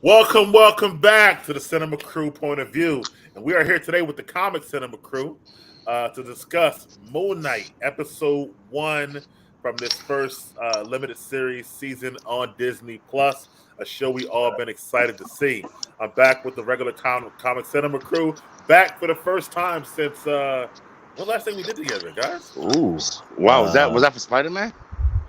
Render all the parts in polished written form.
Welcome back to the Cinema Crew Point of View. And we are here today with the Comic Cinema Crew to discuss Moon Knight, Episode 1 from this first limited series season on Disney+, a show we all been excited to see. I'm back with the regular Comic Cinema Crew, back for the first time since, what last thing we did together, guys? Ooh. Wow, was that for Spider-Man?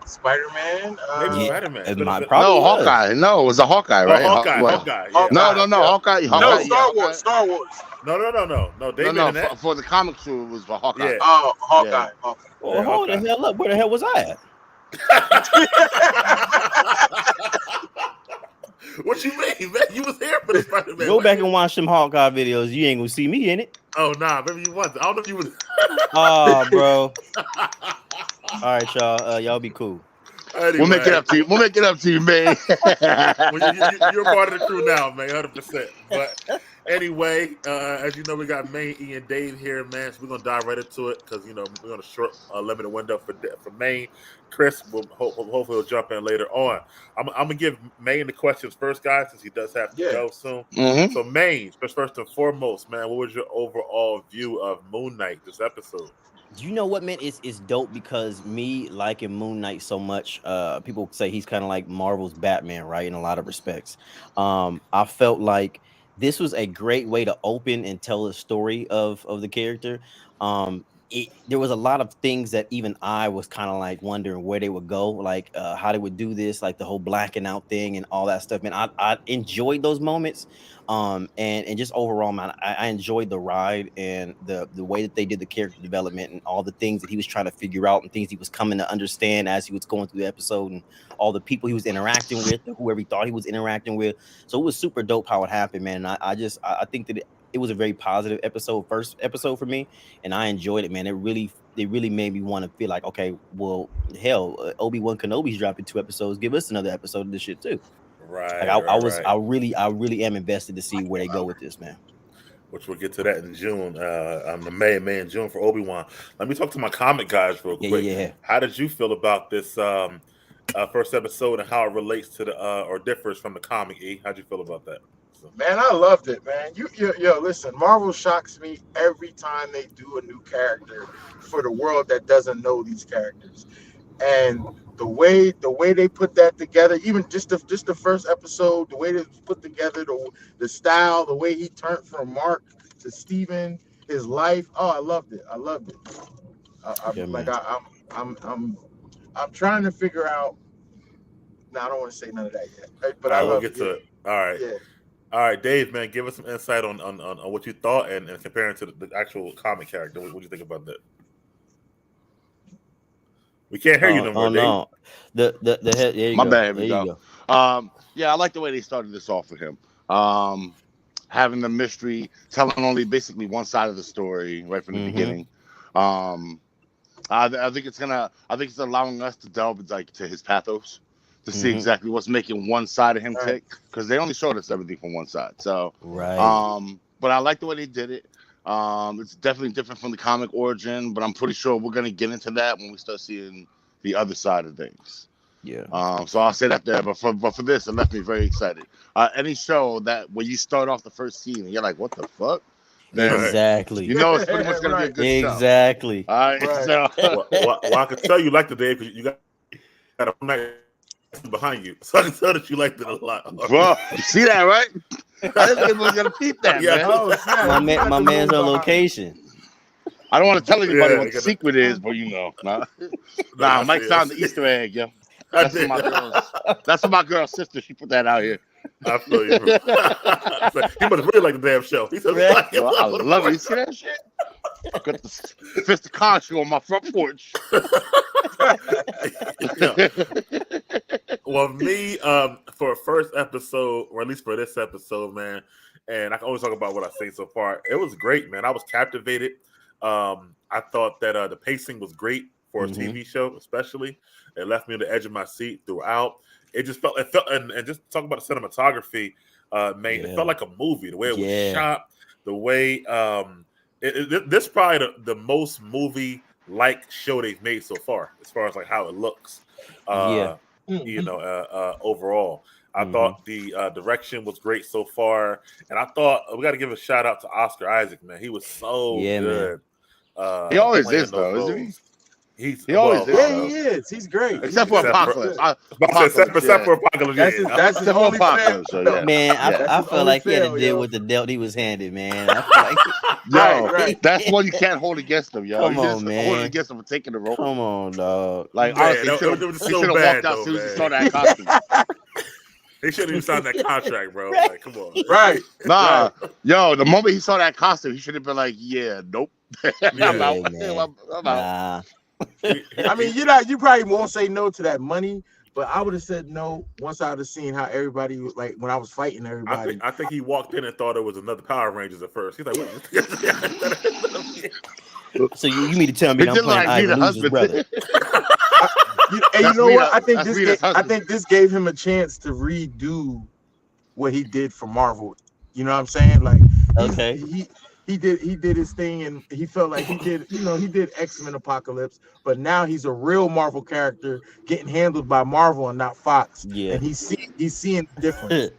Spider-Man. Maybe Spider-Man. Probably No, Hawkeye. No, it was a Hawkeye, right? Hawkeye. Yeah. No, Hawkeye. No, Star Hawkeye. Wars. Star Wars. No. David in that. For the comic show, it was for Hawkeye. Yeah. Oh, Hawkeye. Yeah. Well, hold the hell up. Where the hell was I at? What you mean, man? You was here for the Spider-Man. Go back and watch some Hawkeye videos. You ain't gonna see me in it. Oh, nah. Maybe you was. I don't know if you was. Oh, bro. All right, y'all. Y'all be cool. Anyway. We'll make it up to you. Man. Well, you're part of the crew now, man, 100%. But anyway, as you know, we got Maine, E, and Dave here, man. So we're gonna dive right into it because we're gonna short limited window for Maine. Chris will hopefully will jump in later on. I'm gonna give Maine the questions first, guys, since he does have to go soon. Mm-hmm. So Maine, first and foremost, man, what was your overall view of Moon Knight this episode? You know what, man? It's dope because me liking Moon Knight so much. People say he's kind of like Marvel's Batman, right? In a lot of respects. I felt like this was a great way to open and tell the story of the character. There was a lot of things that even I was kind of like wondering where they would go, like how they would do this, like the whole blacking out thing and all that stuff. Man, I enjoyed those moments. And just overall, man, I enjoyed the ride and the way that they did the character development and all the things that he was trying to figure out and things he was coming to understand as he was going through the episode and all the people he was interacting with, whoever he thought he was interacting with. So it was super dope how it happened, man. And I think that it was a very positive first episode for me, and I enjoyed it, man. It really made me want to feel like, okay, well, hell, Obi-Wan Kenobi's dropping 2 episodes. Give us another episode of this shit too. Right. Like I really am invested to see where they go with this, man. Which we'll get to that in June. On the May and June for Obi-Wan. Let me talk to my comic guys real quick. Yeah. How did you feel about this first episode and how it relates to the or differs from the comic? E, how'd you feel about that? Man, I loved it, man. Yo, listen, Marvel shocks me every time they do a new character for the world that doesn't know these characters. And the way they put that together, even just the first episode, the way they put together the style, the way he turned from Mark to Steven, his life. Oh, I loved it. I'm trying to figure out. No, I don't want to say none of that yet. But we'll get to it. All right. Yeah. All right, Dave, man, give us some insight on what you thought and comparing to the actual comic character. What do you think about that? We can't hear you no more, Dave. No. The head. There you My go. bad. There you go. Yeah, I like the way they started this off with him. Having the mystery, telling only basically one side of the story right from the beginning. I think it's allowing us to delve into his pathos to see exactly what's making one side of him tick, because they only showed us everything from one side. So but I like the way they did it. It's definitely different from the comic origin, but I'm pretty sure we're gonna get into that when we start seeing the other side of things. Yeah. So I'll say that there. But for this, it left me very excited. Any show that when you start off the first scene and you're like, what the fuck? Then, Exactly. You know it's pretty much gonna be a good show. Exactly. All right. So well, I can tell you like the Dave because you got a night behind you, so I can tell that you liked it a lot. Well, you see that, right? I didn't think we was gonna peep that, man. My man's on location. I don't want to tell anybody what the secret is, but Mike found the Easter egg, yo. That's for my girl's sister. She put that out here. I feel you. He must really like the damn show. He said, I love it. You see that shit? I got the Fist of Khonshu on my front porch. Well, me, for a first episode, or at least for this episode, man, and I can always talk about what I say so far. It was great, man. I was captivated. I thought that the pacing was great for a TV show, especially. It left me on the edge of my seat throughout. It felt, and just talk about the cinematography, it felt like a movie. The way it was shot, the way this is probably the most movie-like show they've made so far, as like how it looks. Overall, I thought the direction was great so far, and I thought we got to give a shout out to Oscar Isaac, man. He was so good. He always playing is, though, those isn't he? roles. He always is, Yeah, though. he is. He's great. Except for Apocalypse. Except for Apocalypse. That's his only Apocalypse. So, yeah. Man, I his feel only like he had to fail, deal yo. with the dealt he was handed, man. I feel like, Yo, that's one you can't hold against him, yo. Come You on, just man. hold it against him for taking the role. come on, dog. Like, Man, honestly, it was he so should have bad, walked out as though, soon as he man. saw that costume. They shouldn't even signed that contract, bro. Like, come on. Right. Nah, yo, the moment he saw that costume, he should have been like, yeah, nope. I'm out. man. I'm out. Nah. I mean, you probably won't say no to that money, but I would have said no once I would have seen how everybody was like when I was fighting everybody. I think he walked in and thought it was another Power Rangers at first. He's like, what? So you mean to tell me He I'm did playing like Ivan Nita Los's husband. brother? And you know Rita- what? I think that's Rita's husband. this gave him a chance to redo what he did for Marvel. You know what I'm saying? Like, Okay. he did his thing, and he felt like he did X-Men Apocalypse, but now he's a real Marvel character getting handled by Marvel and not Fox. Yeah. And he's seeing the difference.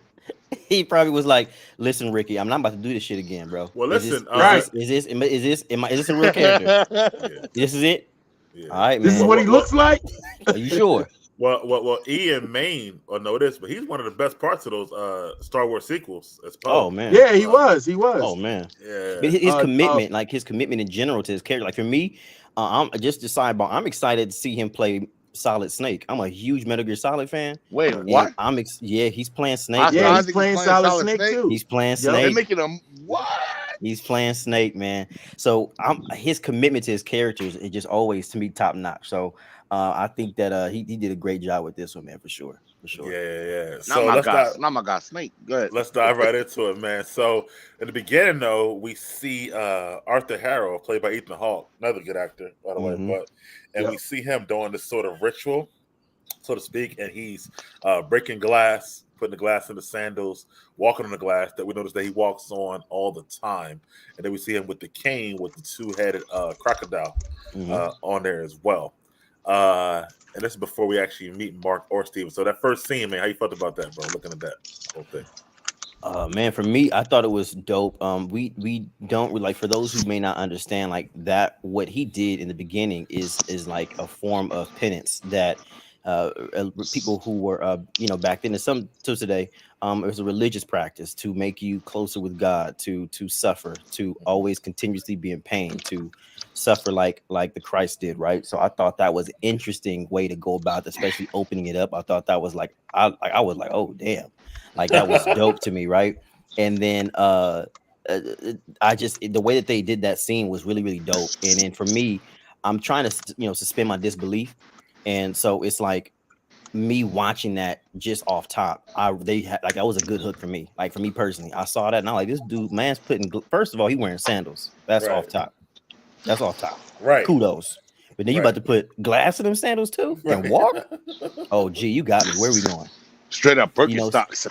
He probably was like, "Listen, Ricky, I'm not about to do this shit again, bro. Well, Is listen, this a real character? This is it? Yeah. All right, man. This is what he looks like. Are you sure? Well, Ian Main will know this, but he's one of the best parts of those Star Wars sequels. As Oh man. Yeah, he was. Oh man. Yeah. But his commitment, like his commitment in general to his character, like for me, I'm just a sidebar. I'm excited to see him play Solid Snake. I'm a huge Metal Gear Solid fan. Wait, and what? Yeah, he's playing Snake. Yeah, think he's playing Solid Snake too. He's playing Yo, They're Snake. making him what? He's playing Snake, man. So his commitment to his characters is just always to me top notch. So I think that he did a great job with this one, man, for sure. Yeah. Not my God, Snake. Go ahead. Let's dive right into it, man. So in the beginning, though, we see Arthur Harrow, played by Ethan Hawke, another good actor, by the way. We see him doing this sort of ritual, so to speak, and he's breaking glass, putting the glass in the sandals, walking on the glass that we notice that he walks on all the time. And then we see him with the cane with the two-headed crocodile on there as well. And this is before we actually meet Mark or Steven. So that first scene, man, how you felt about that, bro? Looking at that whole thing. Man, for me, I thought it was dope. We don't like, for those who may not understand, like that what he did in the beginning is like a form of penance that people who were back then and some to today, it was a religious practice to make you closer with God, to suffer, to always continuously be in pain, to suffer like the Christ did, right? So I thought that was an interesting way to go about it, especially opening it up. I thought that was like I was like, oh damn, like that was dope to me, right? And then I just, the way that they did that scene was really, really dope. And then for me, I'm trying to suspend my disbelief, and so it's like me watching that just off top. That was a good hook for me. Like for me personally, I saw that and I'm like, this dude, man's putting. First of all, he wearing sandals. That's Right. off top. That's off top. Right. Kudos. But then you about to put glass in them sandals too and walk. Oh, gee, you got me. Where are we going? Straight up Birkenstocks.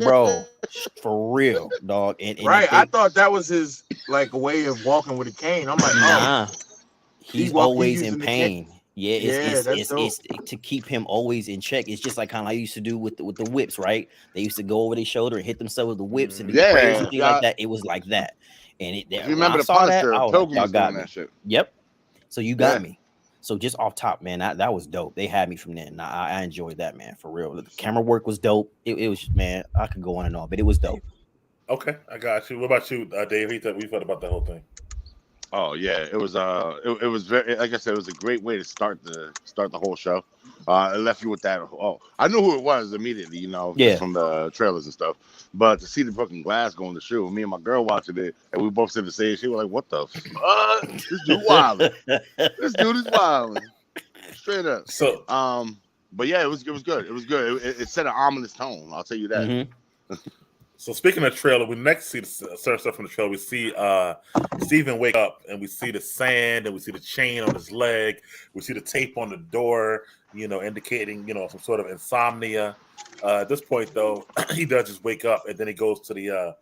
bro, for real, dog. And Right. I thought that was his like a way of walking with a cane. I'm like, nah. He's always in using the pain. Yeah, that's dope. it's to keep him always in check. It's just like kind of like I used to do with the whips, right? They used to go over their shoulder and hit themselves with the whips and do prayers and things like that. It was like that. And If you remember the saw Punisher, that, Pilgrim y'all was got doing me. that shit. Yep. So you got me. So just off top, man, that was dope. They had me from then. I enjoyed that, man, for real. The camera work was dope. It was, man, I could go on and on, but it was dope. Okay, I got you. What about you, Dave? We felt about the whole thing. Oh yeah, it was it was very, like I said, it was a great way to start the whole show. It left you with that. Oh, I knew who it was immediately, just from the trailers and stuff. But to see the broken glass go in the shoe, me and my girl watching it, and we both said the same shit. We're like, "What the fuck? This dude wilding. This dude is wilding, straight up." So, but yeah, it was good. It was good. It set an ominous tone. I'll tell you that. Mm-hmm. So speaking of trailer, we next see the certain stuff from the trailer. We see Steven wake up, and we see the sand, and we see the chain on his leg. We see the tape on the door, indicating some sort of insomnia. At this point, though, he does just wake up, and then he goes to the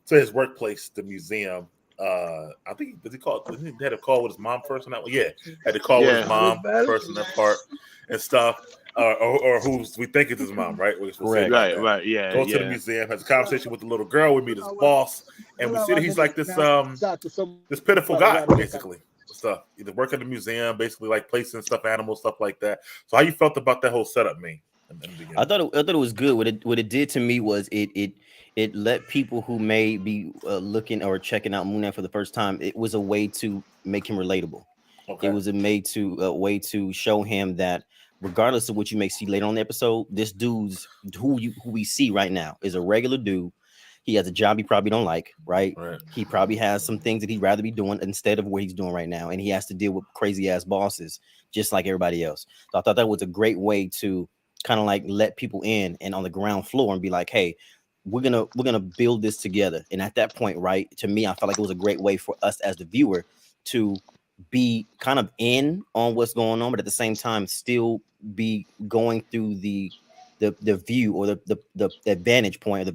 to his workplace, the museum. I think he had a call with his mom first on that one. Yeah, had to call with his mom first on that part and stuff. or who we think is his mom, right? Correct. Right, yeah. Goes to the museum, has a conversation with the little girl. We meet his boss, and we see that he's like this pitiful guy, basically. Stuff. Either work at the museum, basically like placing stuffed animals, stuff like that. So how you felt about that whole setup, man? I thought it was good. What it did to me was it let people who may be looking or checking out Moon Knight for the first time. It was a way to make him relatable. Okay. It was a way to show him that regardless of what you may see later on the episode, this dude's who we see right now is a regular dude. He has a job he probably don't like, right? He probably has some things that he'd rather be doing instead of what he's doing right now, and he has to deal with crazy ass bosses just like everybody else. So I thought that was a great way to kind of like let people in and on the ground floor and be like, hey, we're gonna build this together. And at that point, right, to me, I felt like it was a great way for us as the viewer to be kind of in on what's going on, but at the same time still be going through the view or the vantage point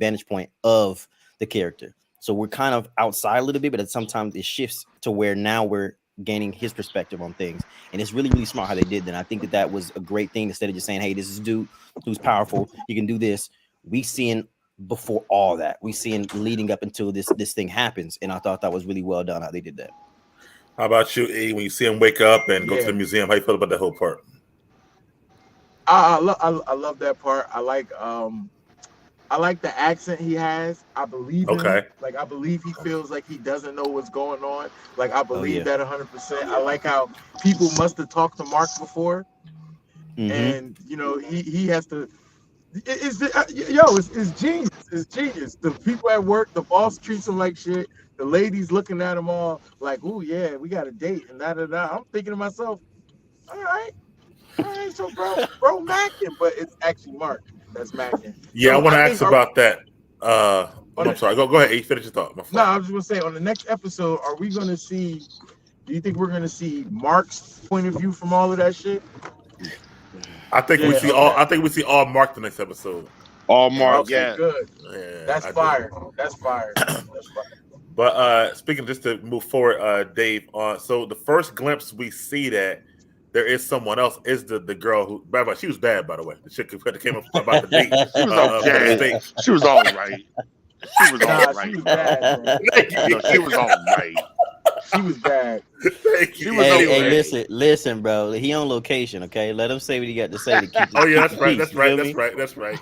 of the character. So we're kind of outside a little bit, but sometimes it shifts to where now we're gaining his perspective on things. And it's really, really smart how they did that. I think that was a great thing. Instead of just saying, hey, this is a dude who's powerful, you can do this. We seeing before all that. We seeing leading up until this thing happens. And I thought that was really well done how they did that. How about you, E? When you see him wake up and go to the museum, how you feel about that whole part? I love that part. I like the accent he has. I believe him. Like I believe he feels like he doesn't know what's going on. Like I believe that 100%. I like how people must have talked to Mark before, and you know he has to. It's genius. It's genius. The people at work, the boss treats him like shit. The ladies looking at him all like, "Oh yeah, we got a date," and da da da. I'm thinking to myself, all right, so bro Mackin, but it's actually Mark that's Mackin. Yeah, so I want to ask about that. I'm sorry. Go ahead. Finish your thought. No, I was just gonna say on the next episode, are we gonna see? Do you think we're gonna see Mark's point of view from all of that shit? I think we see all. I think we see all Mark the next episode. All Mark, okay, good. Yeah, that's fire. That's fire. That's fire. But speaking, just to move forward, Dave. So the first glimpse we see that there is someone else is the girl who. By the way, she was bad. By the way, the chick who came up about the date. She was okay. She was all right. She was all right. She was bad. No, she was all right. She was bad. Hey, listen, bro. He on location, okay? Let him say what he got to say to keep. Oh yeah, that's right. That's right.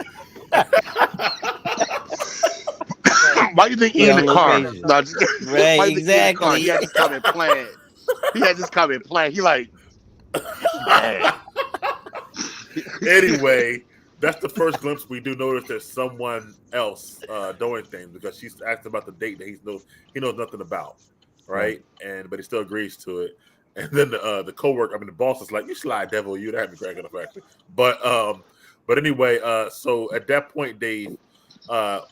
Why do you think he in the car? No, right, exactly. He had this comment planned. He like. Anyway, that's the first glimpse we do notice there's someone else doing things because she's asked about the date that he knows nothing about, right? But he still agrees to it. And then the coworker, the boss is like, "You sly devil, you." That had me cracking up actually. But anyway, so at that point, Dave,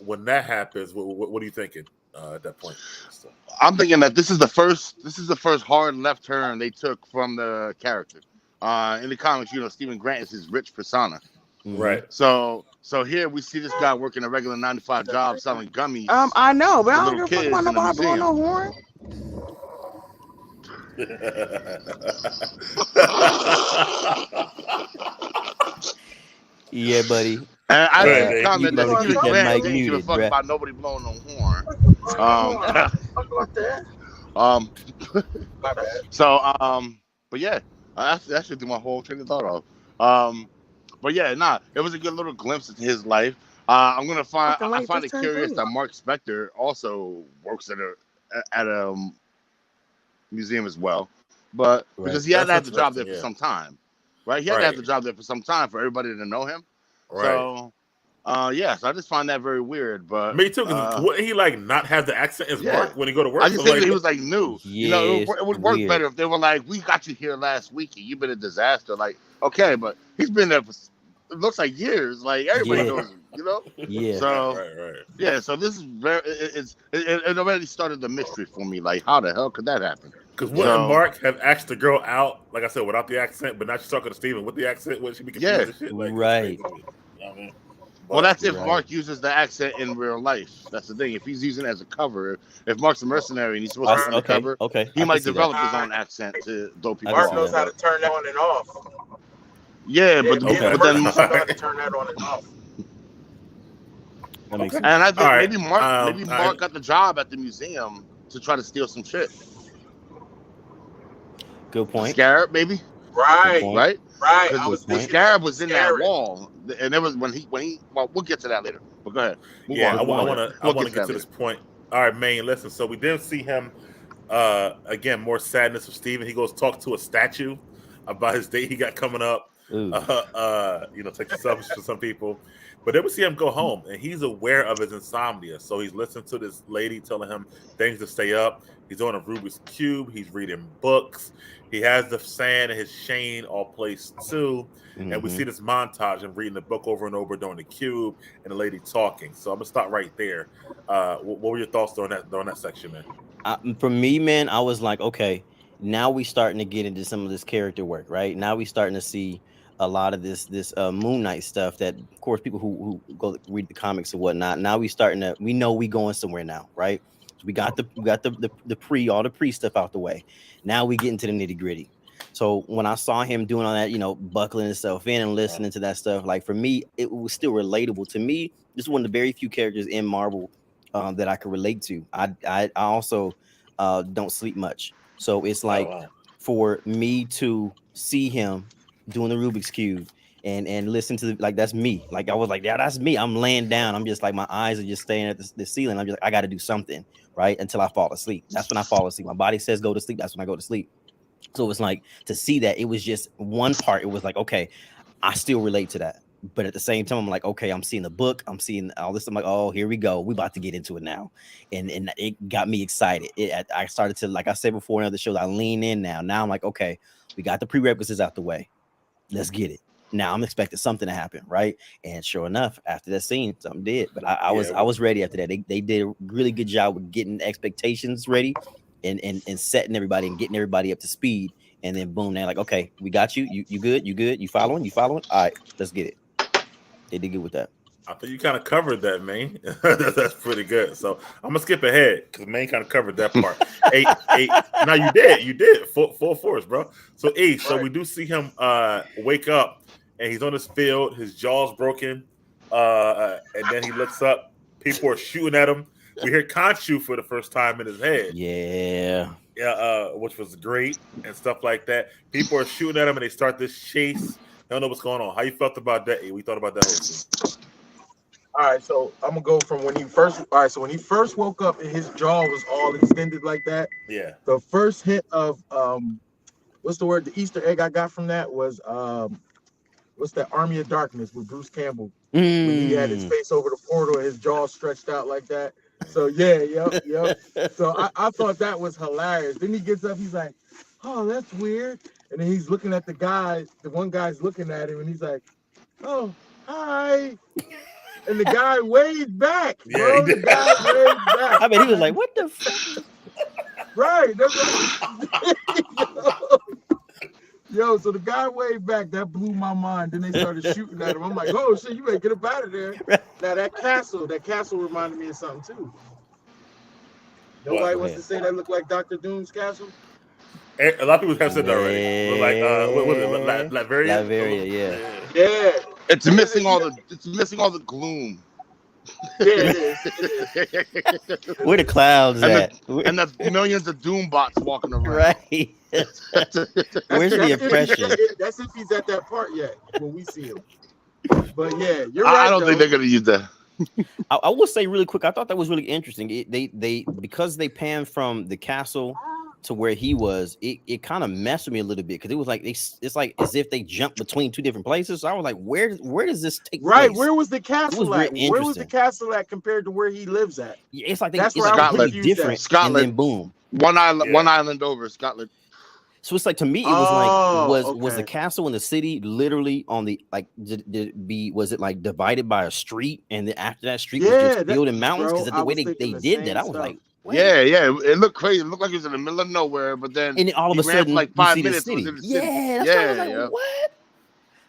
when that happens, what are you thinking at that point? I'm thinking that this is the first hard left turn they took from the character. In the comics, Stephen Grant is his rich persona. Right. So here we see this guy working a regular 9-to-5 job selling gummies. I know, but I don't give a fuck about nobody blowing no horn. Yeah, buddy. And I didn't comment that Stephen Grant didn't give a fuck about nobody blowing no horn. But yeah, that should do my whole train of thought off. But yeah, it was a good little glimpse into his life. I find it curious that Mark Spector also works at a museum as well, but because he had to have the job there for some time, right? He had to have the job there for some time for everybody to know him. Right. So, so I just find that very weird. But me too. Because wouldn't he not have the accent as Mark when he go to work? I just think he was new. Yeah, it would work better if they were like, "We got you here last week and you've been a disaster." Like, okay, but he's been there for it looks like years. Like everybody knows him, Yeah. So yeah. So this is it already started the mystery for me. Like, how the hell could that happen? Because wouldn't Mark have asked the girl out, like I said, without the accent, but now she's talking to Steven with the accent? Would she be confused and shit? Like, right. Well, that's if Mark uses the accent in real life. That's the thing. If he's using it as a cover, if Mark's a mercenary and he's supposed to be on the cover, he might develop his own accent to dope people. Mark knows how to turn that on and off. Yeah, but Okay. but then you got to turn that on and off. That makes Okay. sense. and I think All right. maybe Mark got the job at the museum to try to steal some shit. Good point. Scarab, maybe. Right, point. Right. right. Because I was the thinking scarab was in that Scarab. wall, and it was when he. Well, we'll get to that later. But go ahead. Move Yeah, on. I want We'll to get to this point. All right, man. Listen. So we did see him again. More sadness of Steven. He goes talk to a statue about his date he got coming up. Ooh. Take selfish for some people. But then we see him go home, and he's aware of his insomnia. So he's listening to this lady telling him things to stay up. He's on a Rubik's Cube. He's reading books. He has the sand and his chain all placed too. Mm-hmm. And we see this montage of reading the book over and over during the cube and the lady talking. So I'm going to stop right there. What were your thoughts during that section, man? For me, man, I was like, okay, now we starting to get into some of this character work, right? Now we starting to see a lot of this MoonKnight stuff that, of course, people who go read the comics and whatnot. Now we know we going somewhere now, right? So we got all the pre stuff out the way. Now we get into the nitty gritty. So when I saw him doing all that, buckling himself in and listening to that stuff, like for me, it was still relatable to me. This is one of the very few characters in Marvel that I can relate to. I also don't sleep much, so it's like for me to see him doing the Rubik's Cube and listen to that's me. Like I was like, yeah, that's me. I'm laying down. I'm just like my eyes are just staying at the ceiling. I'm just like, I got to do something, right? Until I fall asleep. That's when I fall asleep. My body says go to sleep. That's when I go to sleep. So it was like to see that it was just one part. It was like, okay, I still relate to that. But at the same time, I'm like, okay, I'm seeing the book. I'm seeing all this. I'm like, oh, here we go. We about to get into it now. And it got me excited. I started to, like I said before in other shows, I lean in now. Now I'm like, okay, we got the prerequisites out the way. Let's get it. Now I'm expecting something to happen, right? And sure enough, after that scene, something did. But I was ready after that. They did a really good job with getting expectations ready and setting everybody and getting everybody up to speed. And then boom, they're like, okay, we got you. You good? You good? You following? All right, let's get it. They did good with that. I think you kind of covered that, man. That's pretty good. So I'm gonna skip ahead because man kind of covered that part. eight. Now you did full force, bro. So so we do see him wake up and he's on his field. His jaw's broken, and then he looks up. People are shooting at him. We hear Khonshu for the first time in his head. Yeah, which was great and stuff like that. People are shooting at him and they start this chase. I don't know what's going on. How you felt about that? We thought about that whole scene. All right, so I'm gonna go from when he first. All right, so when he first woke up and his jaw was all extended like that. Yeah. The first hit of what's the word? The Easter egg I got from that was what's that? Army of Darkness with Bruce Campbell. When he had his face over the portal and his jaw stretched out like that. So yep. So I thought that was hilarious. Then he gets up, he's like, oh, that's weird. And then he's looking at the one guy's looking at him and he's like, oh, hi. And the guy waved back, bro. Yeah, the guy waved back. I mean, he was like, what the fuck? Right. Yo, so the guy waved back. That blew my mind. Then they started shooting at him. I'm like, oh, shit, you better get up out of there. Now, that castle reminded me of something, too. Nobody wants to say that looked like Dr. Doom's castle? A lot of people have said that already. Like, what was it? Latveria? Latveria, yeah. It's missing all the gloom. Yeah. Where the clouds at? And the millions of Doom bots walking around. Right. Where's the impression? That's if he's at that part yet when we see him. But yeah, you're right. I don't think they're gonna use that. I will say really quick, I thought that was really interesting. They because they panned from the castle to where he was, it kind of messed with me a little bit because it was like it's like as if they jumped between two different places. So I was like, where does this take place? Right, where was the castle at? Really where was the castle at compared to where he lives at? Yeah, it's like that's it's where like Scotland, really different. Scotland, and then boom, one island over Scotland. So it's like to me, it was was the castle in the city literally on the was it like divided by a street, and then after that street was just filled in mountains? Because the way they did that, I was like, what? Yeah, it looked crazy. It looked like it was in the middle of nowhere, but then all of a sudden, like 5 minutes. The city. Yeah, that's I was like, what?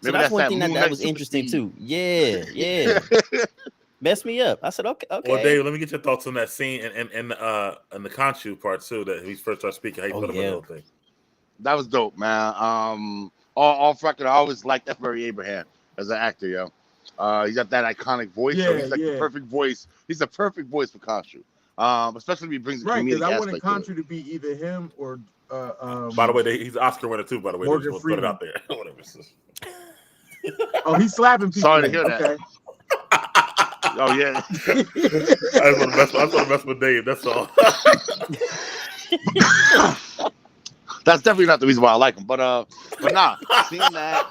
So that's one thing that was interesting too. Yeah. Messed me up. I said, okay. Well, Dave, let me get your thoughts on that scene and the Khonshu part too. That he first started speaking. How you felt about the whole thing? That was dope, man. off record, I always liked F. Murray Abraham as an actor, yo. He's got that iconic voice. So he's like the perfect voice. He's the perfect voice for Khonshu. Especially if he brings the comedic because I aspect wanted to Khonshu to be either him or. By the way, he's an Oscar winner too. By the way, Morgan just put it Freeman. out there. Whatever. Oh, he's slapping people. Sorry to hear okay. that. Oh yeah. I just want to mess with Dave. That's all. That's definitely not the reason why I like him. But nah, seeing that,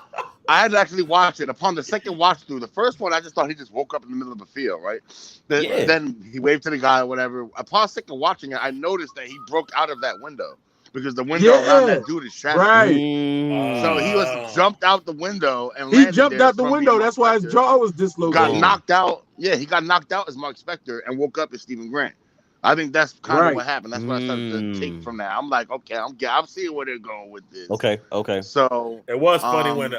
I had to actually watch it. Upon the second watch through, the first one I just thought he just woke up in the middle of a field, right? Then he waved to the guy or whatever. Upon second watching it, I noticed that he broke out of that window because the window around that dude is shattered. Right. So he was jumped out the window and he jumped out the window. That's why his jaw was dislocated. Got knocked out. Yeah, he got knocked out as Mark Spector and woke up as Stephen Grant. I think that's kind of what happened. That's what I started to take from that. I'm like, okay, I'm seeing where they're going with this. Okay. So it was funny when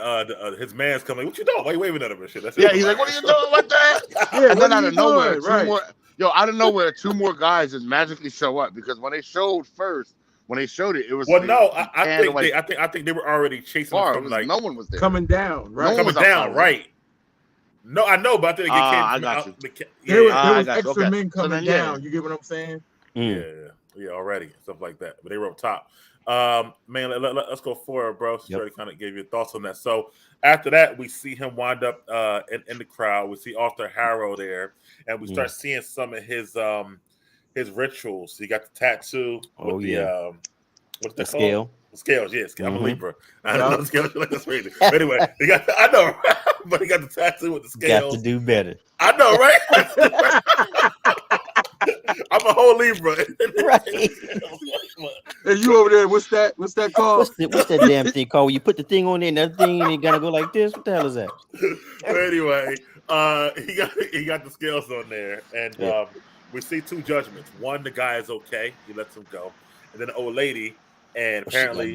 his man's coming. What you doing? Why you waving at him and shit? That's he's like, what are you doing? What the heck? Yeah, and then out of nowhere, out of nowhere, 2 more guys just magically show up because when they showed it, it was I think they were already chasing him from like no one was there. Coming down, right? Coming down, right? No, I know, but I think they I got you. There was extra men coming down. You get what I'm saying? Yeah, already stuff like that. But they were up top. Man, let's go forward, bro. So already kind of gave you thoughts on that. So after that, we see him wind up in the crowd. We see Arthur Harrow there, and we start seeing some of his rituals. He got the tattoo with what's the scale? The scales, yes. I'm a Libra. I don't know the scales like that's crazy. But anyway, I know, right? But he got the tattoo with the scales. Got to do better. I know, right? I'm a whole Libra. Right. And you over there, what's that called? What's that damn thing called? When you put the thing on there and that thing and it gotta go like this? What the hell is that? But anyway, he got the scales on there, and we see 2 judgments. One, the guy is okay, he lets him go, and then the old lady, and apparently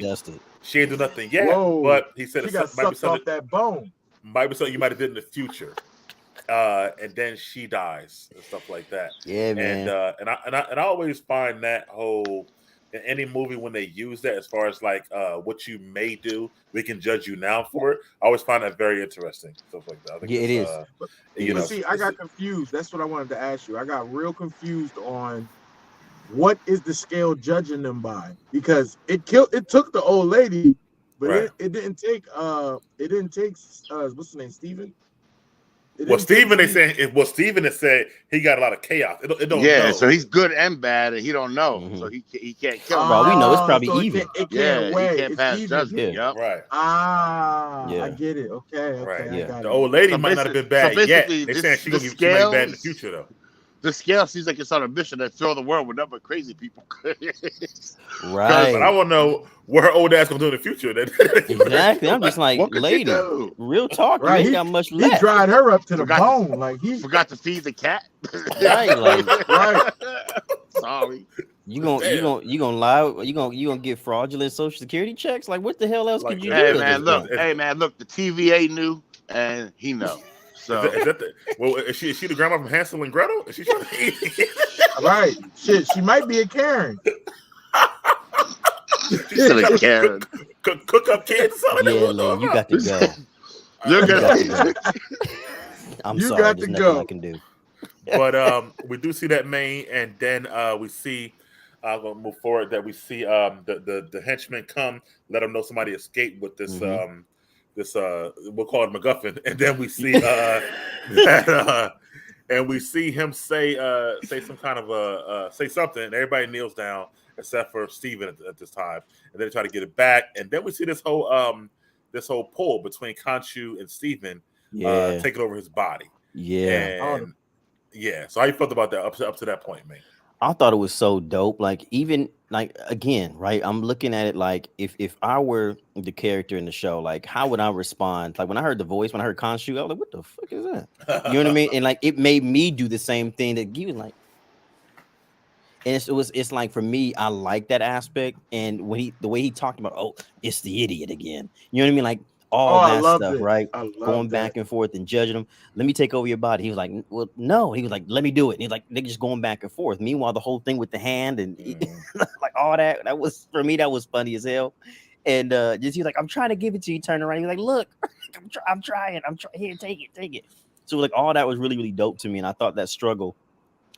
she ain't do nothing yet. Whoa. But he said she got sucked off that bone. Might be something you might have did in the future. And then she dies and stuff like that. Yeah, man. And I always find that whole in any movie when they use that as far as like what you may do, we can judge you now for it. I always find that very interesting. Stuff like that. I think it is. See, I got confused. That's what I wanted to ask you. I got real confused on what is the scale judging them by, because it took the old lady, but it didn't take what's his name, Steven? Steven has said he got a lot of chaos. It don't know. So he's good and bad, and he don't know, so he can't kill him. Bro, we know it's probably so even. It can't weigh. He can't pass judgment. Yeah. Yep. Right. I get it. Okay. Right. I got the it. old lady might not have been bad yet. They're saying she's gonna get bad in the future though. The scale seems like it's on a mission to fill the world with nothing but crazy people. Right. But I want to know what her old ass gonna do in the future. Exactly. I'm just like, lady, real talk. Right. He got much left. He dried her up to the bone. Like he forgot to feed the cat. Right. Like, right. Sorry. You gonna lie? You gonna get fraudulent Social Security checks? Like, what the hell else could you do? Hey man, look. The TVA knew, and he know. So is she the grandma from Hansel and Gretel? Is she trying to eat? Right. Shit, she might be a Karen. She's a Karen. Cook up kids. Yeah, Lynn, you got to go. I'm sorry. Got There's to nothing go. I can do. But we do see that main, and then we see. I'm gonna move forward. That we see the henchmen come, let them know somebody escaped with this this we'll call it MacGuffin, and then we see and we see him say some kind of say something, and everybody kneels down except for Steven at this time, and then they try to get it back, and then we see this whole pull between Khonshu and Steven taking over his body. So how you felt about that up to that point, man? I thought it was so dope. Like, even like, again, right? I'm looking at it like if I were the character in the show, like, how would I respond? Like, when I heard the voice, when I heard Khonshu, I was like, what the fuck is that? You know what I mean? And like, it made me do the same thing that he was like. And it's like, for me, I like that aspect. And when the way he talked about, oh, it's the idiot again. You know what I mean? Like, all that stuff, right? Going back and forth and judging him. Let me take over your body. He was like, well, no. He was like, let me do it. And he's like, they're just going back and forth. Meanwhile, the whole thing with the hand and like all that was, for me, that was funny as hell. And just he's like, I'm trying to give it to you. Turn around. He's like, look, I'm trying. Here, take it. So like all that was really, really dope to me. And I thought that struggle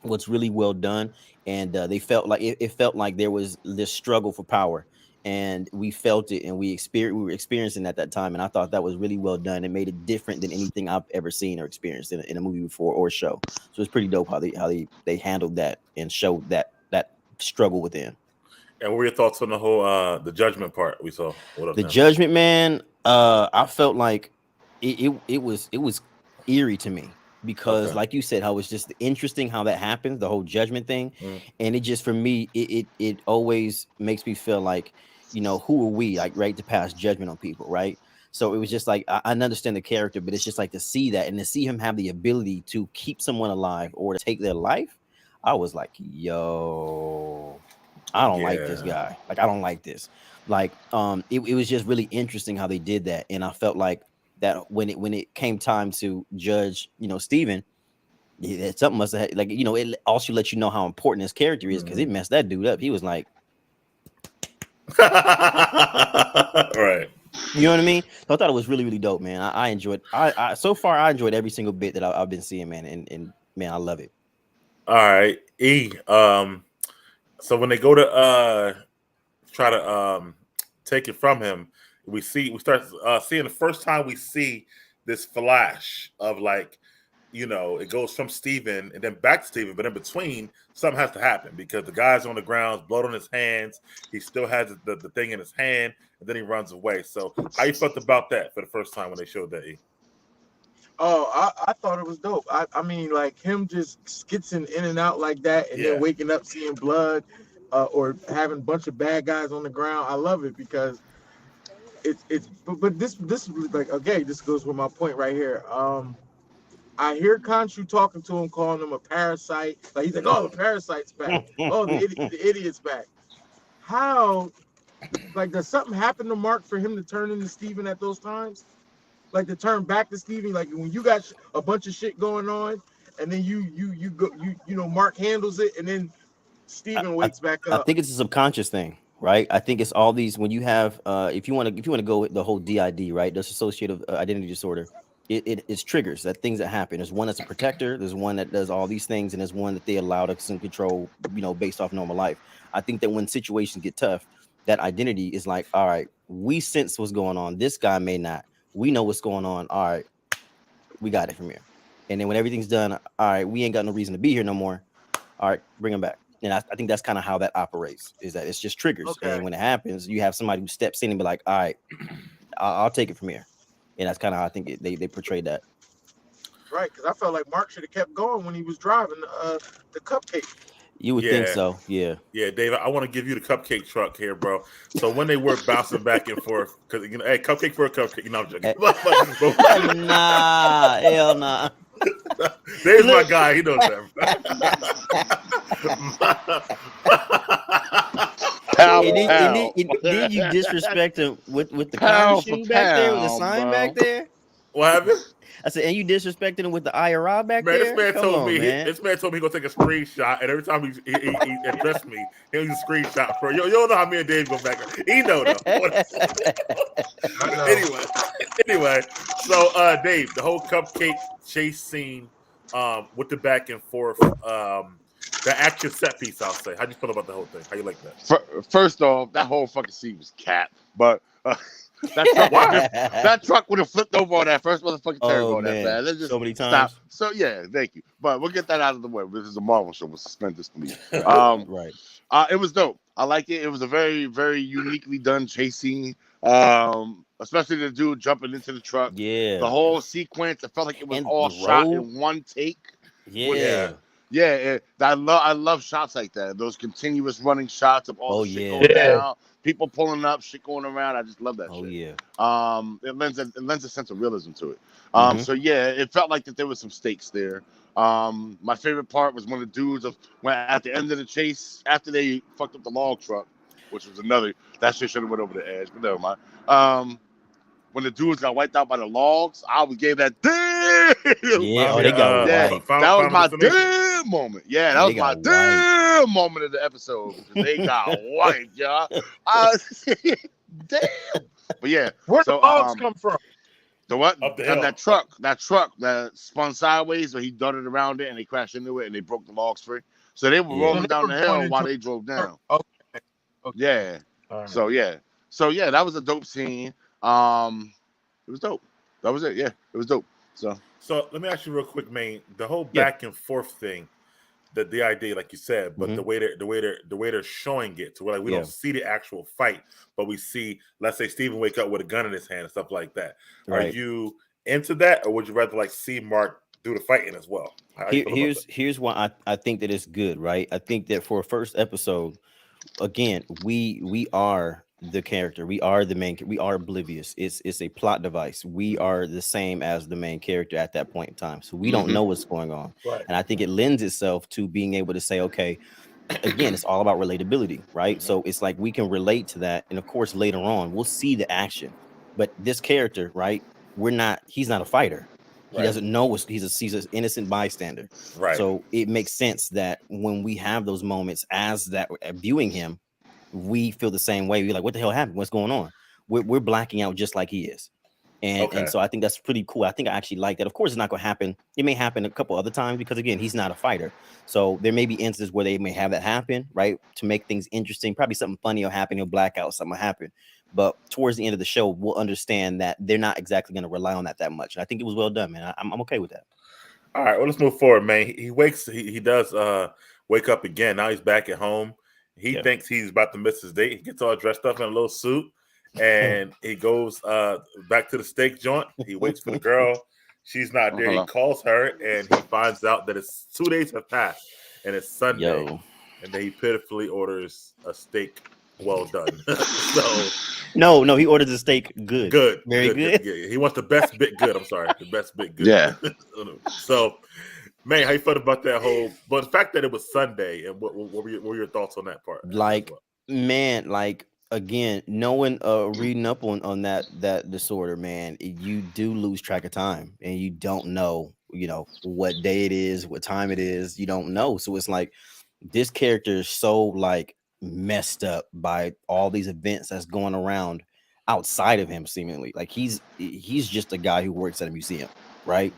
was really well done. And they felt like it felt like there was this struggle for power. And we felt it and we were experiencing at that time. And I thought that was really well done. It made it different than anything I've ever seen or experienced in a movie before or show. So it's pretty dope how they handled that and showed that struggle within. And what were your thoughts on the whole the judgment part we saw? What up The now? judgment, man, I felt like it was eerie to me because like you said, how it's just interesting how that happens, the whole judgment thing. And it just, for me, it always makes me feel like, you know, who are we, like, right, to pass judgment on people, right? So it was just like, I understand the character, but it's just like to see that and to see him have the ability to keep someone alive or to take their life. I was like, yo, I don't like this guy. Like, I don't like this. Like, it was just really interesting how they did that. And I felt like that when it came time to judge, you know, Steven, something must have, like, you know, it also lets you know how important his character is, because it messed that dude up. He was like, right. You know what I mean? So I thought it was really, really dope, man. I enjoyed. I so far I enjoyed every single bit that I've been seeing, man. And man, I love it. All right, E. So when they go to try to take it from him, we start seeing the first time we see this flash of, like, you know, it goes from Steven and then back to Steven, but in between something has to happen because the guy's on the ground, blood on his hands, he still has the thing in his hand, and then he runs away. So how you felt about that for the first time when they showed that, E? Oh, I thought it was dope. I mean, like, him just skitzing in and out like that, and then waking up seeing blood, or having a bunch of bad guys on the ground. I love it because but this is like, okay, this goes with my point right here. I hear Khonshu talking to him, calling him a parasite. Like, he's like, oh, the parasite's back. Oh, the idiot's back. How, like, does something happen to Mark for him to turn into Steven at those times? Like, to turn back to Steven, like when you got a bunch of shit going on, and then you go, you know, Mark handles it, and then Steven wakes back up. I think it's a subconscious thing, right? I think it's all these, when you have if you want to go with the whole DID, right? Dissociative identity disorder. It's triggers, that things that happen. There's one that's a protector, there's one that does all these things, and there's one that they allow to some control, you know, based off normal life. I think that when situations get tough, that identity is like, all right, we sense what's going on. This guy may not. We know what's going on. All right, we got it from here. And then when everything's done, all right, we ain't got no reason to be here no more. All right, bring him back. And I think that's kind of how that operates, is that it's just triggers. Okay. And when it happens, you have somebody who steps in and be like, all right, I'll take it from here. And that's kind of how I think they portrayed that. Right, because I felt like Mark should have kept going when he was driving the cupcake. You would think so, yeah. Yeah, David, I want to give you the cupcake truck here, bro. So when they were bouncing back and forth, because, you know, hey, cupcake for a cupcake. You know, I'm joking. Nah, hell nah. There's my guy. He knows that. Did you disrespect him with the car machine back there, with the sign back there? What happened? I said, and you disrespected him with the IRA back there? This man told me he gonna take a screenshot, and every time he addressed me, he'll use a screenshot for you. You don't know how me and Dave go back. He know though. Anyway, so Dave, the whole cupcake chase scene, with the back and forth, the action set piece, I'll say. How do you feel about the whole thing? How you like that? First off, that whole fucking scene was cat, but. That truck would have flipped over on that first motherfucking turn on that fast. Let's just so many times. Stop. So yeah, thank you. But we'll get that out of the way. This is a Marvel show. We'll suspend disbelief. Right. It was dope. I like it. It was a very, very uniquely done chase scene. Especially the dude jumping into the truck. Yeah. The whole sequence. It felt like it was all shot in one take. Yeah. I love shots like that. Those continuous running shots of all the shit going down. People pulling up, shit going around. I just love that shit. Yeah. It lends a sense of realism to it. So yeah, it felt like that there was some stakes there. My favorite part was when the dudes when at the end of the chase, after they fucked up the log truck, which was that shit should have went over the edge, but never mind. When the dudes got wiped out by the logs, I gave that damn. Yeah, they got that was my damn moment. Yeah, that was my damn real moment of the episode because they got wiped, y'all. Damn. But yeah. Where So the logs come from? the what? Up the hill. That truck that spun sideways, so he darted around it and they crashed into it and they broke the logs free. So they were rolling down the hill while they drove down. Okay. Yeah. All right. So yeah, that was a dope scene. It was dope. That was it. Yeah, it was dope. So let me ask you real quick, man. The whole back and forth thing, the idea, like you said, but the way they're showing it to where like we don't see the actual fight, but we see, let's say Steven wake up with a gun in his hand and stuff like that. Right. Are you into that, or would you rather like see Mark do the fighting as well? Here's why I think that it's good, right? I think that for a first episode, again, we are the character, we are the main, we are oblivious. It's a plot device. We are the same as the main character at that point in time, so we don't know what's going on. Right. And I think it lends itself to being able to say, okay, again, it's all about relatability, right? So it's like we can relate to that, and of course later on we'll see the action, but this character, right, he's not a fighter. He doesn't know he's an innocent bystander. Right. So it makes sense that when we have those moments as that viewing him, we feel the same way. We're like, what the hell happened? What's going on? We're blacking out just like he is. And so I think that's pretty cool. I think I actually like that. Of course, it's not going to happen. It may happen a couple other times because, again, he's not a fighter. So there may be instances where they may have that happen, right, to make things interesting. Probably something funny will happen. He'll black out. Something will happen. But towards the end of the show, we'll understand that they're not exactly going to rely on that much. And I think it was well done, man. I'm okay with that. All right, well, let's move forward, man. He does wake up again. Now he's back at home. He thinks he's about to miss his date. He gets all dressed up in a little suit, and he goes back to the steak joint. He waits for the girl. She's not there. He calls her, and he finds out that it's 2 days have passed, and it's Sunday. And then he pitifully orders a steak well done. No, he orders a steak good. Very good. Yeah. He wants the best bit good. I'm sorry. The best bit good. Yeah. So, man, how you felt about that whole, but the fact that it was Sunday, and what were your thoughts on that part? Like, man, like, again, knowing, reading up on that disorder, man, you do lose track of time, and you don't know, what day it is, what time it is. You don't know. So it's like, this character is so like messed up by all these events that's going around outside of him, seemingly. Like he's just a guy who works at a museum, right?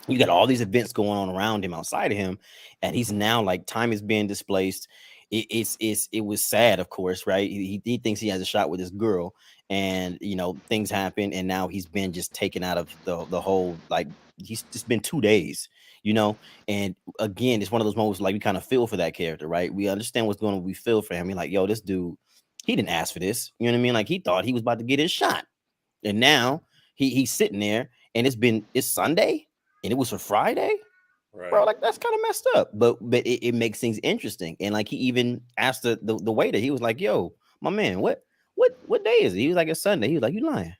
You got all these events going on around him, outside of him, and he's now like time is being displaced. It was sad, of course, right? He thinks he has a shot with this girl, and things happen, and now he's been just taken out of the whole, like, he's just been 2 days, and again, it's one of those moments like we kind of feel for that character, right? We understand what's going on, we feel for him. We're like, yo, this dude, he didn't ask for this, you know what I mean? Like, he thought he was about to get his shot, and now he's sitting there, and it's Sunday, and it was for Friday. Right. Bro, like, that's kind of messed up, but it makes things interesting. And like, he even asked the waiter, he was like, yo, my man, what day is it? He was like, it's Sunday. He was like, you lying.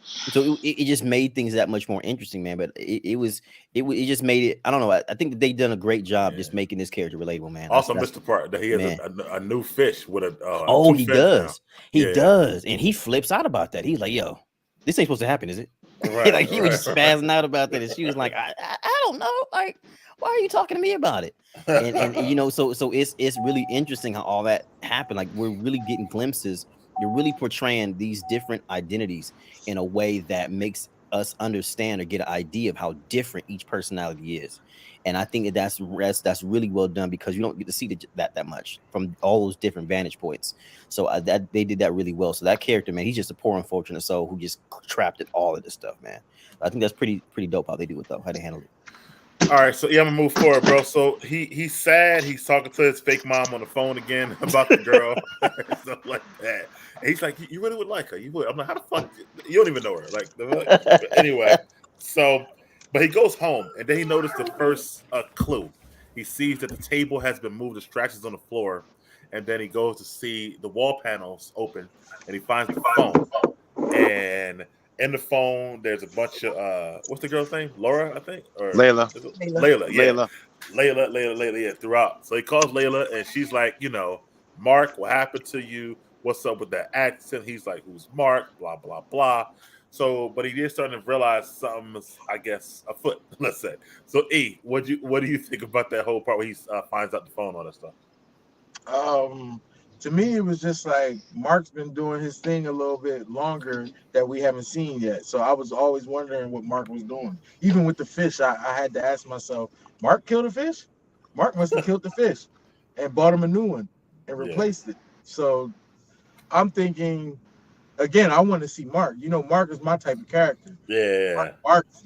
So it just made things that much more interesting, man. But it just made it, I don't know, I think that they done a great job just making this character relatable, man. Also missed the part that he has a new fish with a he does now. He does, and he flips out about that. He's like, yo, this ain't supposed to happen, is it? Right, like, he was spazzing out about that, and she was like, I don't know, like, why are you talking to me about it? And so it's really interesting how all that happened. Like, we're really getting glimpses. You're really portraying these different identities in a way that makes us understand or get an idea of how different each personality is. And I think that's really well done, because you don't get to see that much from all those different vantage points. So that they did that really well. So that character, man, he's just a poor unfortunate soul who just trapped in all of this stuff, man. I think that's pretty dope how they do it, though, how they handle it. All right, so yeah, I'm gonna move forward, bro. So he's sad. He's talking to his fake mom on the phone again about the girl, stuff like that. And he's like, "You really would like her? You would?" I'm like, "How the fuck? You don't even know her." Like anyway. So, but he goes home, and then he noticed the first clue. He sees that the table has been moved, the scratches on the floor, and then he goes to see the wall panels open, and he finds the phone. And in the phone, there's a bunch of what's the girl's name? Laura, I think, or Layla. Layla, yeah, throughout. So he calls Layla, and she's like, Mark, what happened to you? What's up with that accent? He's like, who's Mark? Blah blah blah. So, but he is starting to realize something's, I guess, afoot. Let's say. So, what do you think about that whole part where he finds out the phone, all that stuff? To me, it was just like Mark's been doing his thing a little bit longer that we haven't seen yet. So I was always wondering what Mark was doing. Even with the fish, I had to ask myself, Mark killed a fish? Mark must have killed the fish and bought him a new one and replaced it. So I'm thinking, again, I want to see Mark. You know, Mark is my type of character. Yeah.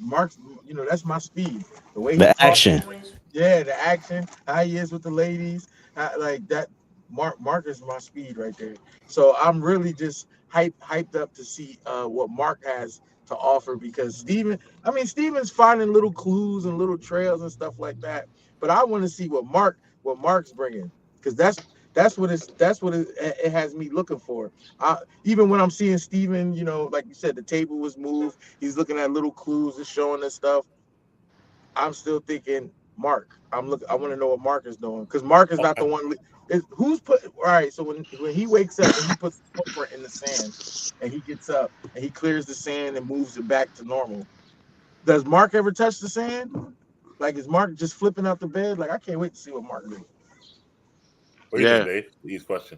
Mark's, you know, that's my speed. The way he The talks, action. yeah, the action, how he is with the ladies, like that. Mark is my speed right there. So I'm really just hyped up to see what Mark has to offer because Steven's finding little clues and little trails and stuff like that. But I want to see what Mark's bringing because that's what it has me looking for. Even when I'm seeing Steven, you know, like you said, the table was moved. He's looking at little clues and showing us stuff. I'm still thinking Mark. I want to know what Mark is doing because Mark is not the one. Who's put all right? So when he wakes up and he puts the footprint in the sand and he gets up and he clears the sand and moves it back to normal. Does Mark ever touch the sand? Like is Mark just flipping out the bed? Like I can't wait to see what Mark does. What do you think, Dave? Easy question.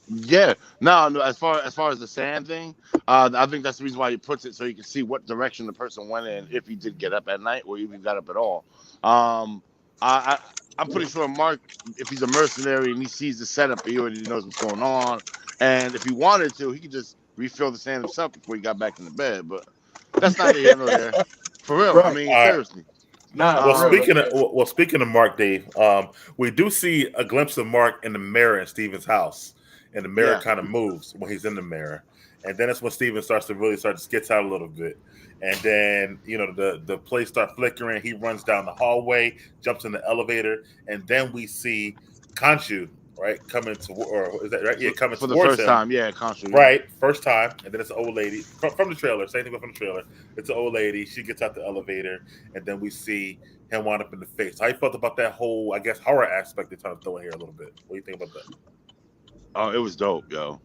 Yeah. No. As far as the sand thing, I think that's the reason why he puts it so you can see what direction the person went in if he did get up at night or even got up at all. I'm pretty sure Mark, if he's a mercenary and he sees the setup, he already knows what's going on. And if he wanted to, he could just refill the sand himself before he got back in the bed. But that's not here nor there. For real. Right. I mean, seriously. Speaking of Mark, Dave, we do see a glimpse of Mark in the mirror in Steven's house, and the mirror kind of moves when he's in the mirror, and then that's when Steven starts to skits out a little bit, and then you know the place starts flickering. He runs down the hallway, jumps in the elevator, and then we see Khonshu coming to, or is that right? Yeah, coming for the towards first him. time. Yeah, Khonshu. Right, first time, and then it's an old lady from the trailer. Same thing from the trailer. It's an old lady. She gets out the elevator, and then we see him wind up in the face. How you felt about that whole, I guess, horror aspect they're trying to throw in here a little bit? What do you think about that? Oh, it was dope, yo.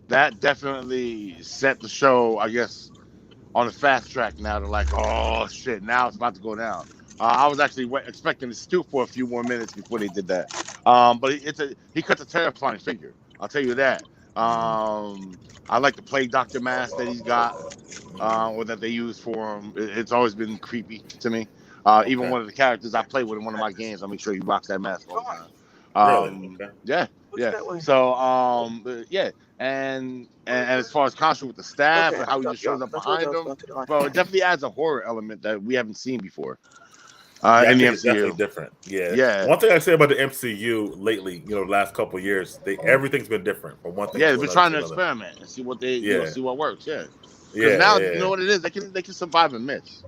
That definitely set the show, I guess, on the fast track now to like, oh shit, now it's about to go down. I was actually expecting to stew for a few more minutes before they did that. But he cuts a terrifying figure. I'll tell you that. I like the plague doctor mask that he's got, or that they use for him. It's always been creepy to me. Even one of the characters I play with in one of my games, I make sure he rocks that mask all the time. Really? Okay. Yeah. So, yeah. And as far as Khonshu with the staff and how he just shows up behind him, bro, it definitely adds a horror element that we haven't seen before. In the MCU. It's definitely different. Yeah. One thing I say about the MCU lately, you know, the last couple of years, everything's been different from one thing. Yeah, they've been trying to experiment and see what see what works. Yeah. Because now you know what it is. They can survive and miss.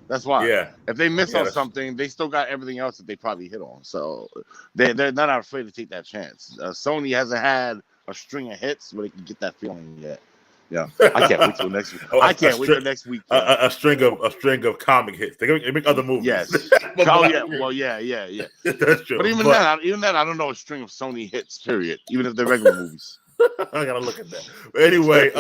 That's why. Yeah. If they miss on something, they still got everything else that they probably hit on. So they're not afraid to take that chance. Sony hasn't had a string of hits where they can get that feeling yet. Yeah, I can't wait till next week. A string of comic hits. They make other movies. Yes. Yeah. That's true. But even that, I don't know a string of Sony hits. Period. Even if they're regular movies. I gotta look at that. But anyway,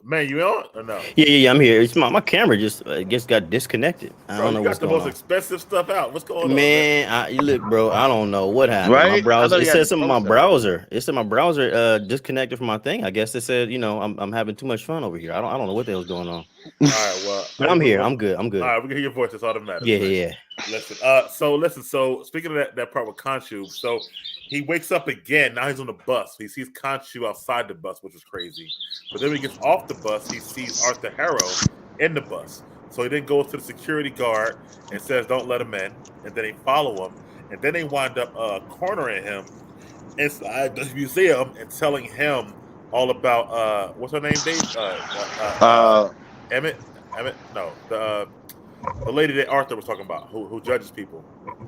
man, you on or no? Yeah, I'm here. It's my camera just got disconnected. I don't know what's going on. You got the most expensive stuff out. What's going on? Man, look, bro, I don't know what happened. Right? My browser, it said something on my browser. It said my browser disconnected from my thing. I guess it said, you know, I'm having too much fun over here. I don't know what the hell's going on. All right, well, but I'm here. I'm good. All right, we can hear your voice. That's all that matters. Yeah. Listen. So speaking of that part with Khonshu, so he wakes up again. Now he's on the bus. He sees Khonshu outside the bus, which is crazy. But then when he gets off the bus, he sees Arthur Harrow in the bus. So he then goes to the security guard and says, "Don't let him in." And then they follow him. And then they wind up cornering him inside the museum and telling him all about what's her name, Dave? Emmett? No, the lady that Arthur was talking about, who judges people,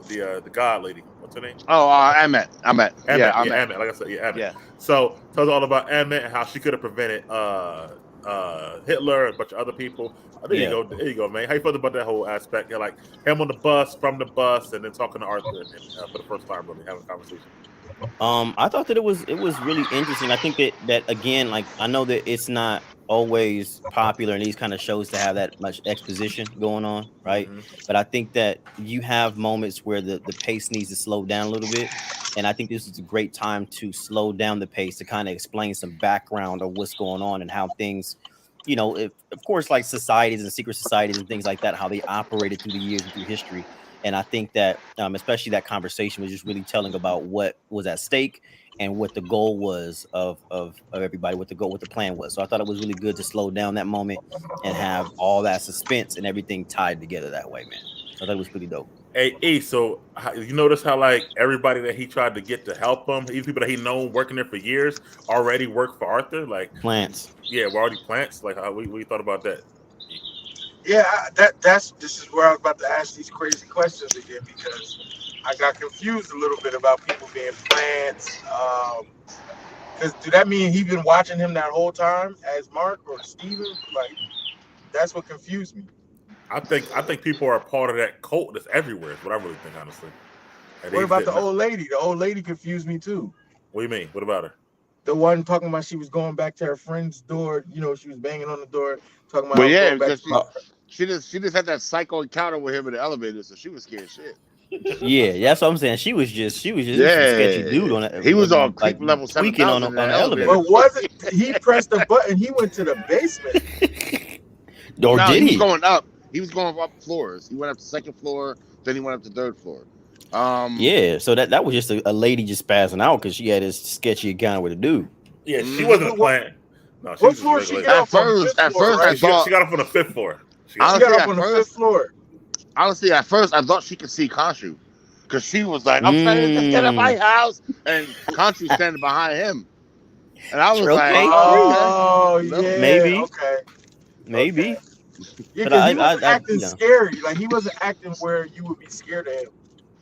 the god lady. What's her name? Oh, Emmett. Emmett. Like I said, Emmett. Yeah. So tells all about Emmett and how she could have prevented Hitler and a bunch of other people. There you go, man. How you feel about that whole aspect? Like him on the bus, from the bus, and then talking to Arthur for the first time, really having a conversation. I thought that it was really interesting. I think that again, like I know that it's not always popular in these kind of shows to have that much exposition going on, right? Mhm. But I think that you have moments where the pace needs to slow down a little bit. And I think this is a great time to slow down the pace to kind of explain some background of what's going on and how things, if, of course, like societies and secret societies and things like that, how they operated through the years and through history. And I think that, especially that conversation was just really telling about what was at stake and what the goal was of everybody, what the plan was. So I thought it was really good to slow down that moment and have all that suspense and everything tied together that way, man. So I thought it was pretty dope. Hey, E, so you notice how like everybody that he tried to get to help him, even people that he known working there for years, already worked for Arthur. Like Plants. Yeah, we're already plants. Like how we thought about that. Yeah, this is where I was about to ask these crazy questions again because I got confused a little bit about people being plants. Because do that mean he been watching him that whole time as Mark or Steven? Like, that's what confused me. I think people are a part of that cult that's everywhere. Is what I really think, honestly. And What they about didn't the know. old lady? The old lady confused me too. What do you mean? What about her? The one talking about she was going back to her friend's door. You know, she was banging on the door, talking about But I was yeah, going back because to she just had that psycho encounter with him in the elevator, so she was scared shit. Yeah, that's what I'm saying. She was just it was some sketchy dude Yeah, on it. he was on like creep level tweaking on 7,000 in the that elevator. elevator. But wasn't he pressed the button? He went to the basement. Or No, did he was he? going up. He was going up floors. He went up to second floor, then he went up to third floor. Yeah, so that was just a lady just passing out because she had this sketchy encounter with a dude. Yeah, she Mhm. wasn't a plant. No, she What was just floor she regular. get off on? At Fifth floor, first, I right? She thought, got up on the 5th floor. She She got, honestly, got off at on the first, fifth floor. I thought she could see Khonshu, because she was like, "I'm trying to just get at my house," and Khonshu standing behind him, and I was like, Okay, "Oh, okay, Oh no." yeah, maybe, okay. maybe. Yeah, But because he wasn't I acting scary. Like he wasn't acting where you would be scared of him.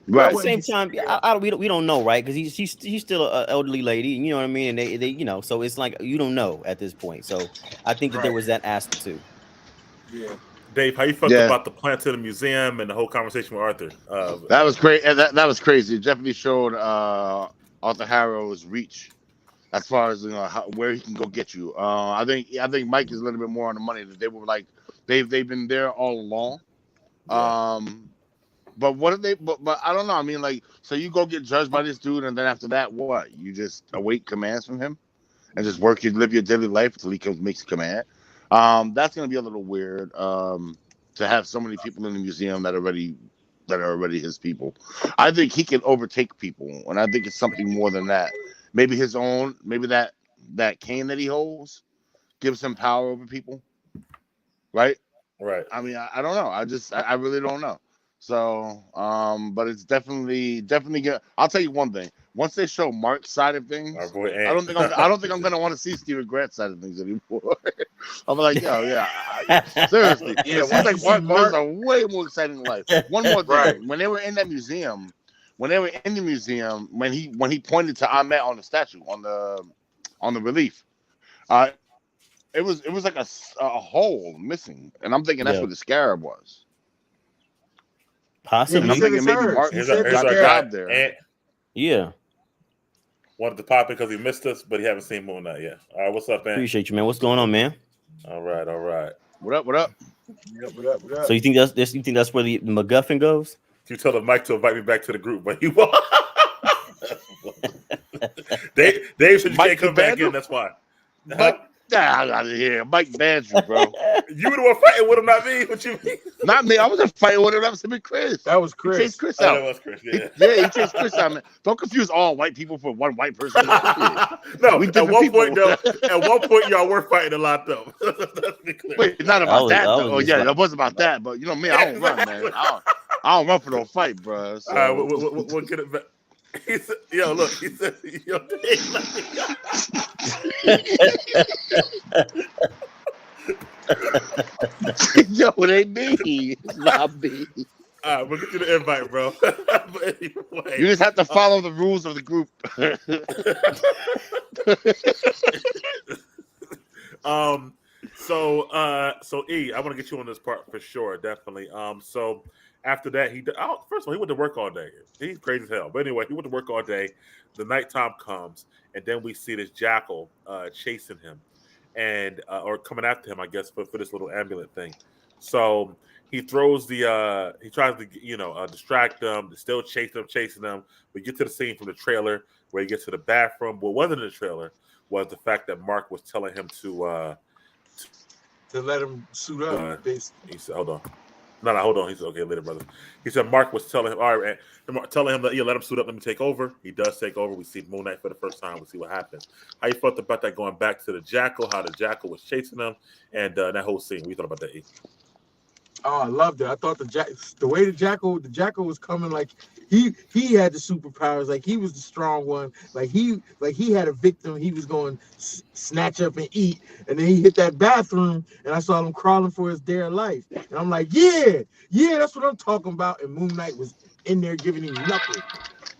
But I at the Right. wouldn't same be time, scared. we don't know, right? Because she's still an elderly lady, and you know what I mean. And they so it's like you don't know at this point. So I think that there Right. was that aspect too. Yeah. Dave, how you felt Yeah, about the plants in the museum and the whole conversation with Arthur? that was great. That was crazy. It definitely showed Arthur Harrow's reach as far as where he can go get you. I think Mike is a little bit more on the money. That they were like they've been there all along. Yeah. But what did they? But I don't know. I mean, like, so you go get judged by this dude, and then after that, what? You just await commands from him, and just live your daily life until he makes a command. That's gonna be a little weird. To have so many people in the museum that are already his people. I think he can overtake people, and I think it's something more than that. Maybe his own. Maybe that cane that he holds gives him power over people, right? Right. I mean, I don't know. I really don't know. So, but it's definitely good. I'll tell you one thing. Once they show Mark's side of Our things, boy I Ant. don't think I'm gonna want to see Steven Grant's side of things anymore. I'm like, yo, yeah, seriously. Yeah, It seems once like you see Mark lives Mark, a way more exciting life. One more thing. right. When they were in that museum, when he pointed to Ahmet on the statue on the relief, uh, it was like a hole missing, and I'm thinking that's Yeah, where the scarab was. Yeah, And he I'm possibly. said thinking it's maybe hers. Mark He Here's said the here's got our the guy scarab. job there. Ant. Yeah, Wanted to pop in because he missed us, but he haven't seen MoonKnight yet. All right, what's up, Ant? appreciate you, man. What's going on, man? All right, all right. What up? What up? Yep, what up, what up? So you think that's where the MacGuffin goes? You tell the Mike to invite me back to the group, but he won't. Dave said you Mike can't come back in. Bandrew? That's why. Mike, out of here, Mike Bandrew, bro. You were the one fighting with him, not me. What you mean? Not me. I wasn't fighting with him. That was him and Chris. That was He chased Chris. Chris Oh, that out. was Chris. He Yeah. chased Chris out, man. Don't confuse all white people for one white person. No, We at different one people. point though, y'all were fighting a lot though. Let's be clear. Wait, not I about was that I though. was Oh just yeah, like, that was about that. But you know me, I don't run, man. I don't run for no fight, bro. So. All right, we'll get it back. He said, "Yo, look." He said, "Yo, Dave, Yo, it ain't me. It's not me. all right, we'll get you the invite, bro." But anyway, You just have to follow the rules of the group. So E, I want to get you on this part for sure, definitely. So after that, first of all, he went to work all day. He's crazy as hell. But anyway, he went to work all day. The nighttime comes, and then we see this jackal chasing him, and or coming after him, I guess, for this little amulet thing. So he throws he tries to distract them, still chasing them. We get to the scene from the trailer where he gets to the bathroom. What wasn't in the trailer was the fact that Mark was telling him to let him suit up. he said, "Hold on, no, hold on." He said, "Okay, later, brother." He said Mark was telling him, "All right," telling him that let him suit up, let me take over. He does take over. We see Moon Knight for the first time. We see what happens. How you felt about that going back to the jackal? How the jackal was chasing them, and that whole scene. What you thought about that? E? Oh, I loved it. I thought the way the jackal was coming, like he had the superpowers, like he was the strong one, like he had a victim he was going to snatch up and eat, and then he hit that bathroom, and I saw him crawling for his dear life, and I'm like, yeah, that's what I'm talking about. And Moon Knight was in there giving him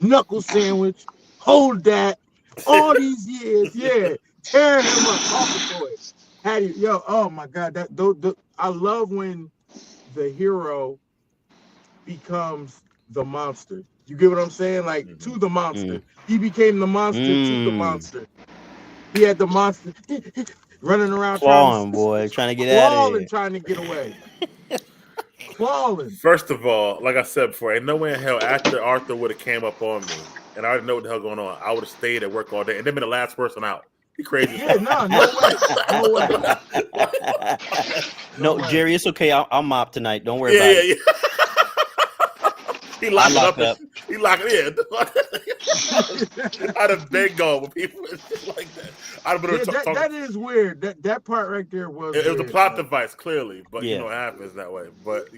knuckle sandwich, hold that, all these years, tearing him up off the toy. Oh my God, I love when the hero becomes the monster. You get what I'm saying? Like to the monster. He became the monster to the monster. He had the monster running around trying to get out of here. Trying to get away. Clawing. First of all, like I said before, ain't no way in hell after Arthur would have came up on me and I already know what the hell going on. I would have stayed at work all day and then been the last person out. He crazy. Yeah, no way. No, Jerry, it's okay. I'll mop tonight. Don't worry about it. He locked it up. He locked it in. I'd have been gone with people like that. I'd have been that is weird. That part right there was. It was a plot device, clearly, but it happens that way. But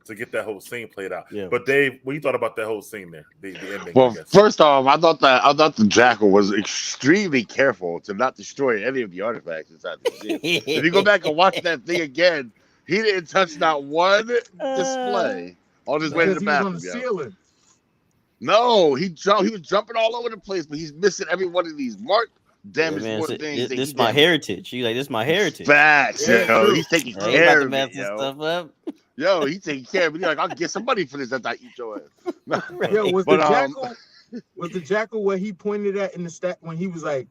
to get that whole scene played out. Yeah. But Dave, what you thought about that whole scene there? The ending. Well, first off, I thought the jackal was extremely careful to not destroy any of the artifacts inside the scene. If you go back and watch that thing again, he didn't touch not one display on his way to the bathroom. On the ceiling. No, he was jumping all over the place, but he's missing every one of these marked damage things. This is my heritage. He's like, this is my heritage. Facts, he's taking care of me, stuff up. Yo, he's taking care of me. Like, I'll get some money for this after I eat your ass. Yo, was the jackal what he pointed at in the stat when he was like,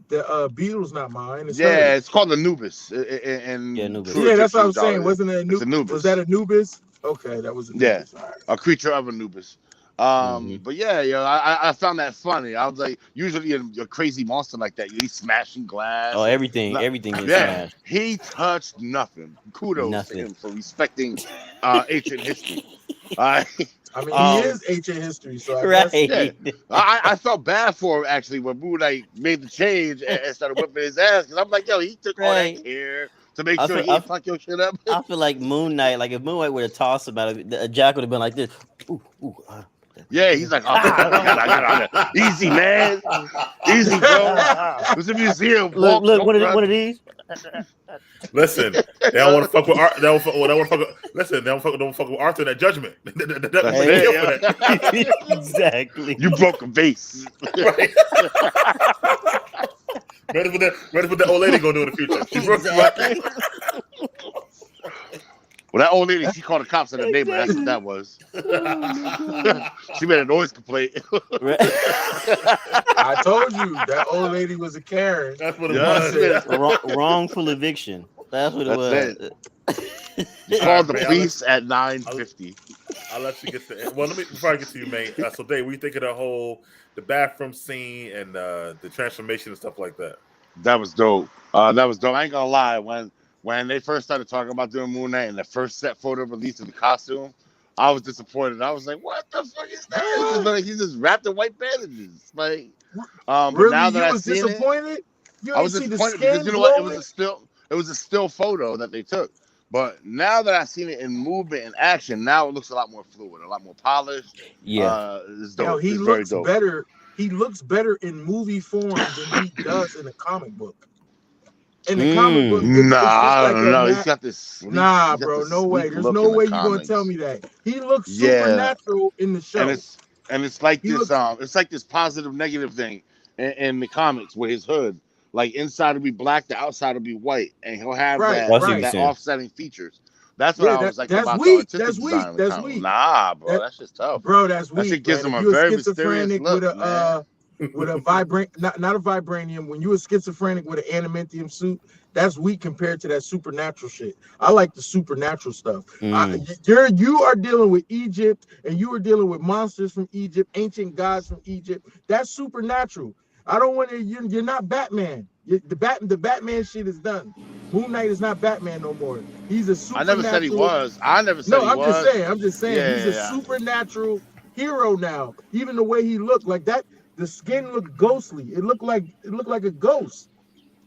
the beetle's not mine? It's called Anubis. Anubis. Yeah, that's what I'm saying. Wasn't it Anubis? Was that Anubis? Okay, that was Anubis. Yeah, a creature of Anubis. But I found that funny. I was like, usually a crazy monster like that, he's smashing glass. Oh, everything is smashed. He touched nothing. Kudos to him for respecting ancient history. I mean, he is ancient history, so I felt bad for him actually when Moonknight made the change and started whipping his ass because I'm like, yo, he took all that care to make sure he didn't fuck your shit up. I feel like Moonknight, like if Moonknight would have tossed about it, a jack would have been like this. He's like, easy, man. Easy, bro. It was a museum. Look, one of these. Listen, they don't want to fuck with Arthur. They don't fuck with Arthur in that judgment. Exactly. You broke a vase. Right. What that old lady gonna do in the future? She broke exactly. Well, that old lady, she called the cops on the neighbor. That's what that was. She made a noise complaint. I told you that old lady was a Karen. That's what it was. Wrongful eviction. That's what it was. You called the police at 9:50. I'll let you get to. Well, before I get to you, mate. So, Dave, what do you think of the bathroom scene and the transformation and stuff like that? That was dope. I ain't gonna lie. When they first started talking about doing Moon Knight and the first set photo release of the costume, I was disappointed. I was like, "What the fuck is that?" Like, he's just wrapped in white bandages. Like, really? Now that I was disappointed. I was disappointed because you know what? It was a still photo that they took. But now that I've seen it in movement and action, now it looks a lot more fluid, a lot more polished. Yeah, it's dope. He looks better. He looks better in movie form than he does in a comic book. In the comic book, I don't know. He's got this. Sleek, bro, no way. There's no way you're gonna tell me that. He looks supernatural in the show. And it's like this. It's like this positive negative thing in the comics with his hood. Like inside will be black, the outside will be white, and he'll have Right, Well, I see what you're right. that saying. offsetting features. That's what Yeah, I was like that's about the weak. artistic That's design weak. of the That's comic. weak. Nah, bro, That that's just tough. bro, that's That shit weak, gives man. him If a you a very mysterious schizophrenic look, man. with a vibrant, not a vibranium, when you a schizophrenic with an adamantium suit, that's weak compared to that supernatural shit. I like the supernatural stuff. You are dealing with Egypt, and you are dealing with monsters from Egypt, ancient gods from Egypt. That's supernatural. I don't want to. You're not Batman. The Batman shit is done. Moon Knight is not Batman no more. He's a I never said he supernatural. was. I never said No, he I'm just was. saying. I'm just saying. Yeah, He's yeah, a yeah. supernatural hero now. Even the way he looked, like that, the skin looked ghostly. It looked like a ghost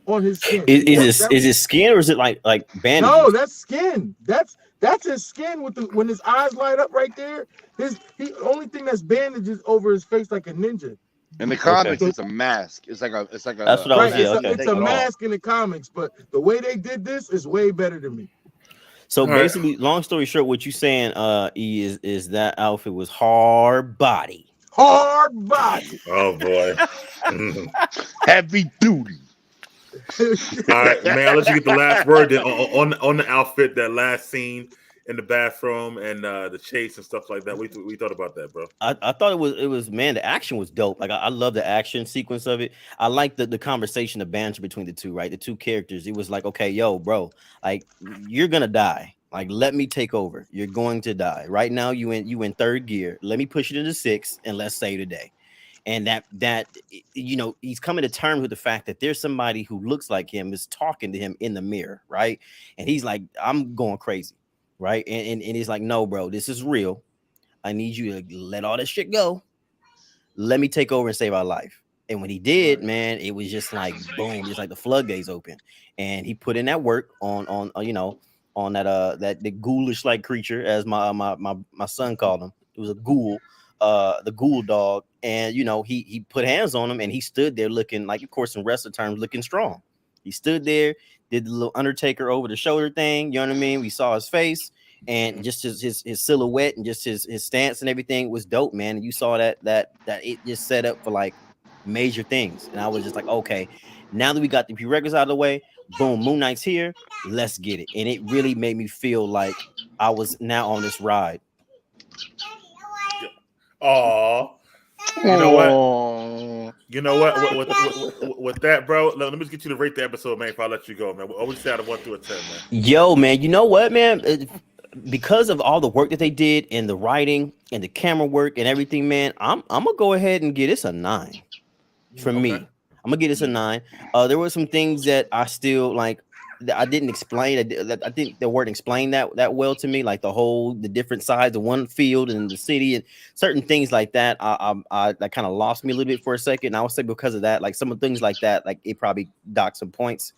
on his skin. Is it skin or is it like No, bandages? that's skin. That's his skin with when his eyes light up right there. He only thing that's bandages over his face like a ninja. In the Okay, comics, it's a mask. It's like that's what I a was. Right. Yeah, mask. You okay. It's take a it off. mask in the comics, but the way they did this is way better than me. So All right. basically, long story short, what you saying, E, is that outfit was hard body. Hard body. Oh boy. Heavy duty. All right, man. I'll let you get the last word then on the outfit, that last scene in the bathroom and the chase and stuff like that. We thought about that, bro. I thought it was man, the action was dope. Like I love the action sequence of it. I like the conversation, the banter between the two, right? The two characters. It was like, okay, yo, bro, like you're gonna die. Like, let me take over. You're going to die. Right now, you in third gear. Let me push it into sixth and let's save the day. And that he's coming to terms with the fact that there's somebody who looks like him is talking to him in the mirror, right? And he's like, I'm going crazy, right? And he's like, no, bro, this is real. I need you to let all this shit go. Let me take over and save our life. And when he did, man, it was just like boom, it's like the floodgates open. And he put in that work on on that the ghoulish like creature, as my son called him. It was a ghoul, the ghoul dog. And he put hands on him and he stood there looking like, of course, in wrestler terms, looking strong. He stood there, did the little Undertaker over the shoulder thing, you know what I mean? We saw his face. And just his silhouette and just his stance and everything was dope, man. And you saw that it just set up for like major things. And I was just like, okay, now that we got the prerequisites out of the way, boom, Moon Knight's here, let's get it. And it really made me feel like I was now on this ride. Aw. You know what? You know what? With that, bro, let me just get you to rate the episode, man, before I let you go, man. I always say out of 1 through a 10, man. Yo, man, you know what, man? Because of all the work that they did and the writing and the camera work and everything, man, I'm gonna go ahead and give this a 9 for me. I'm gonna give this a 9. There were some things that I still like that I didn't explain. I think they weren't explained that well to me, like the different sides of one field and the city and certain things like that. I that kind of lost me a little bit for a second. And I would say because of that, like some of things like that, like it probably docked some points.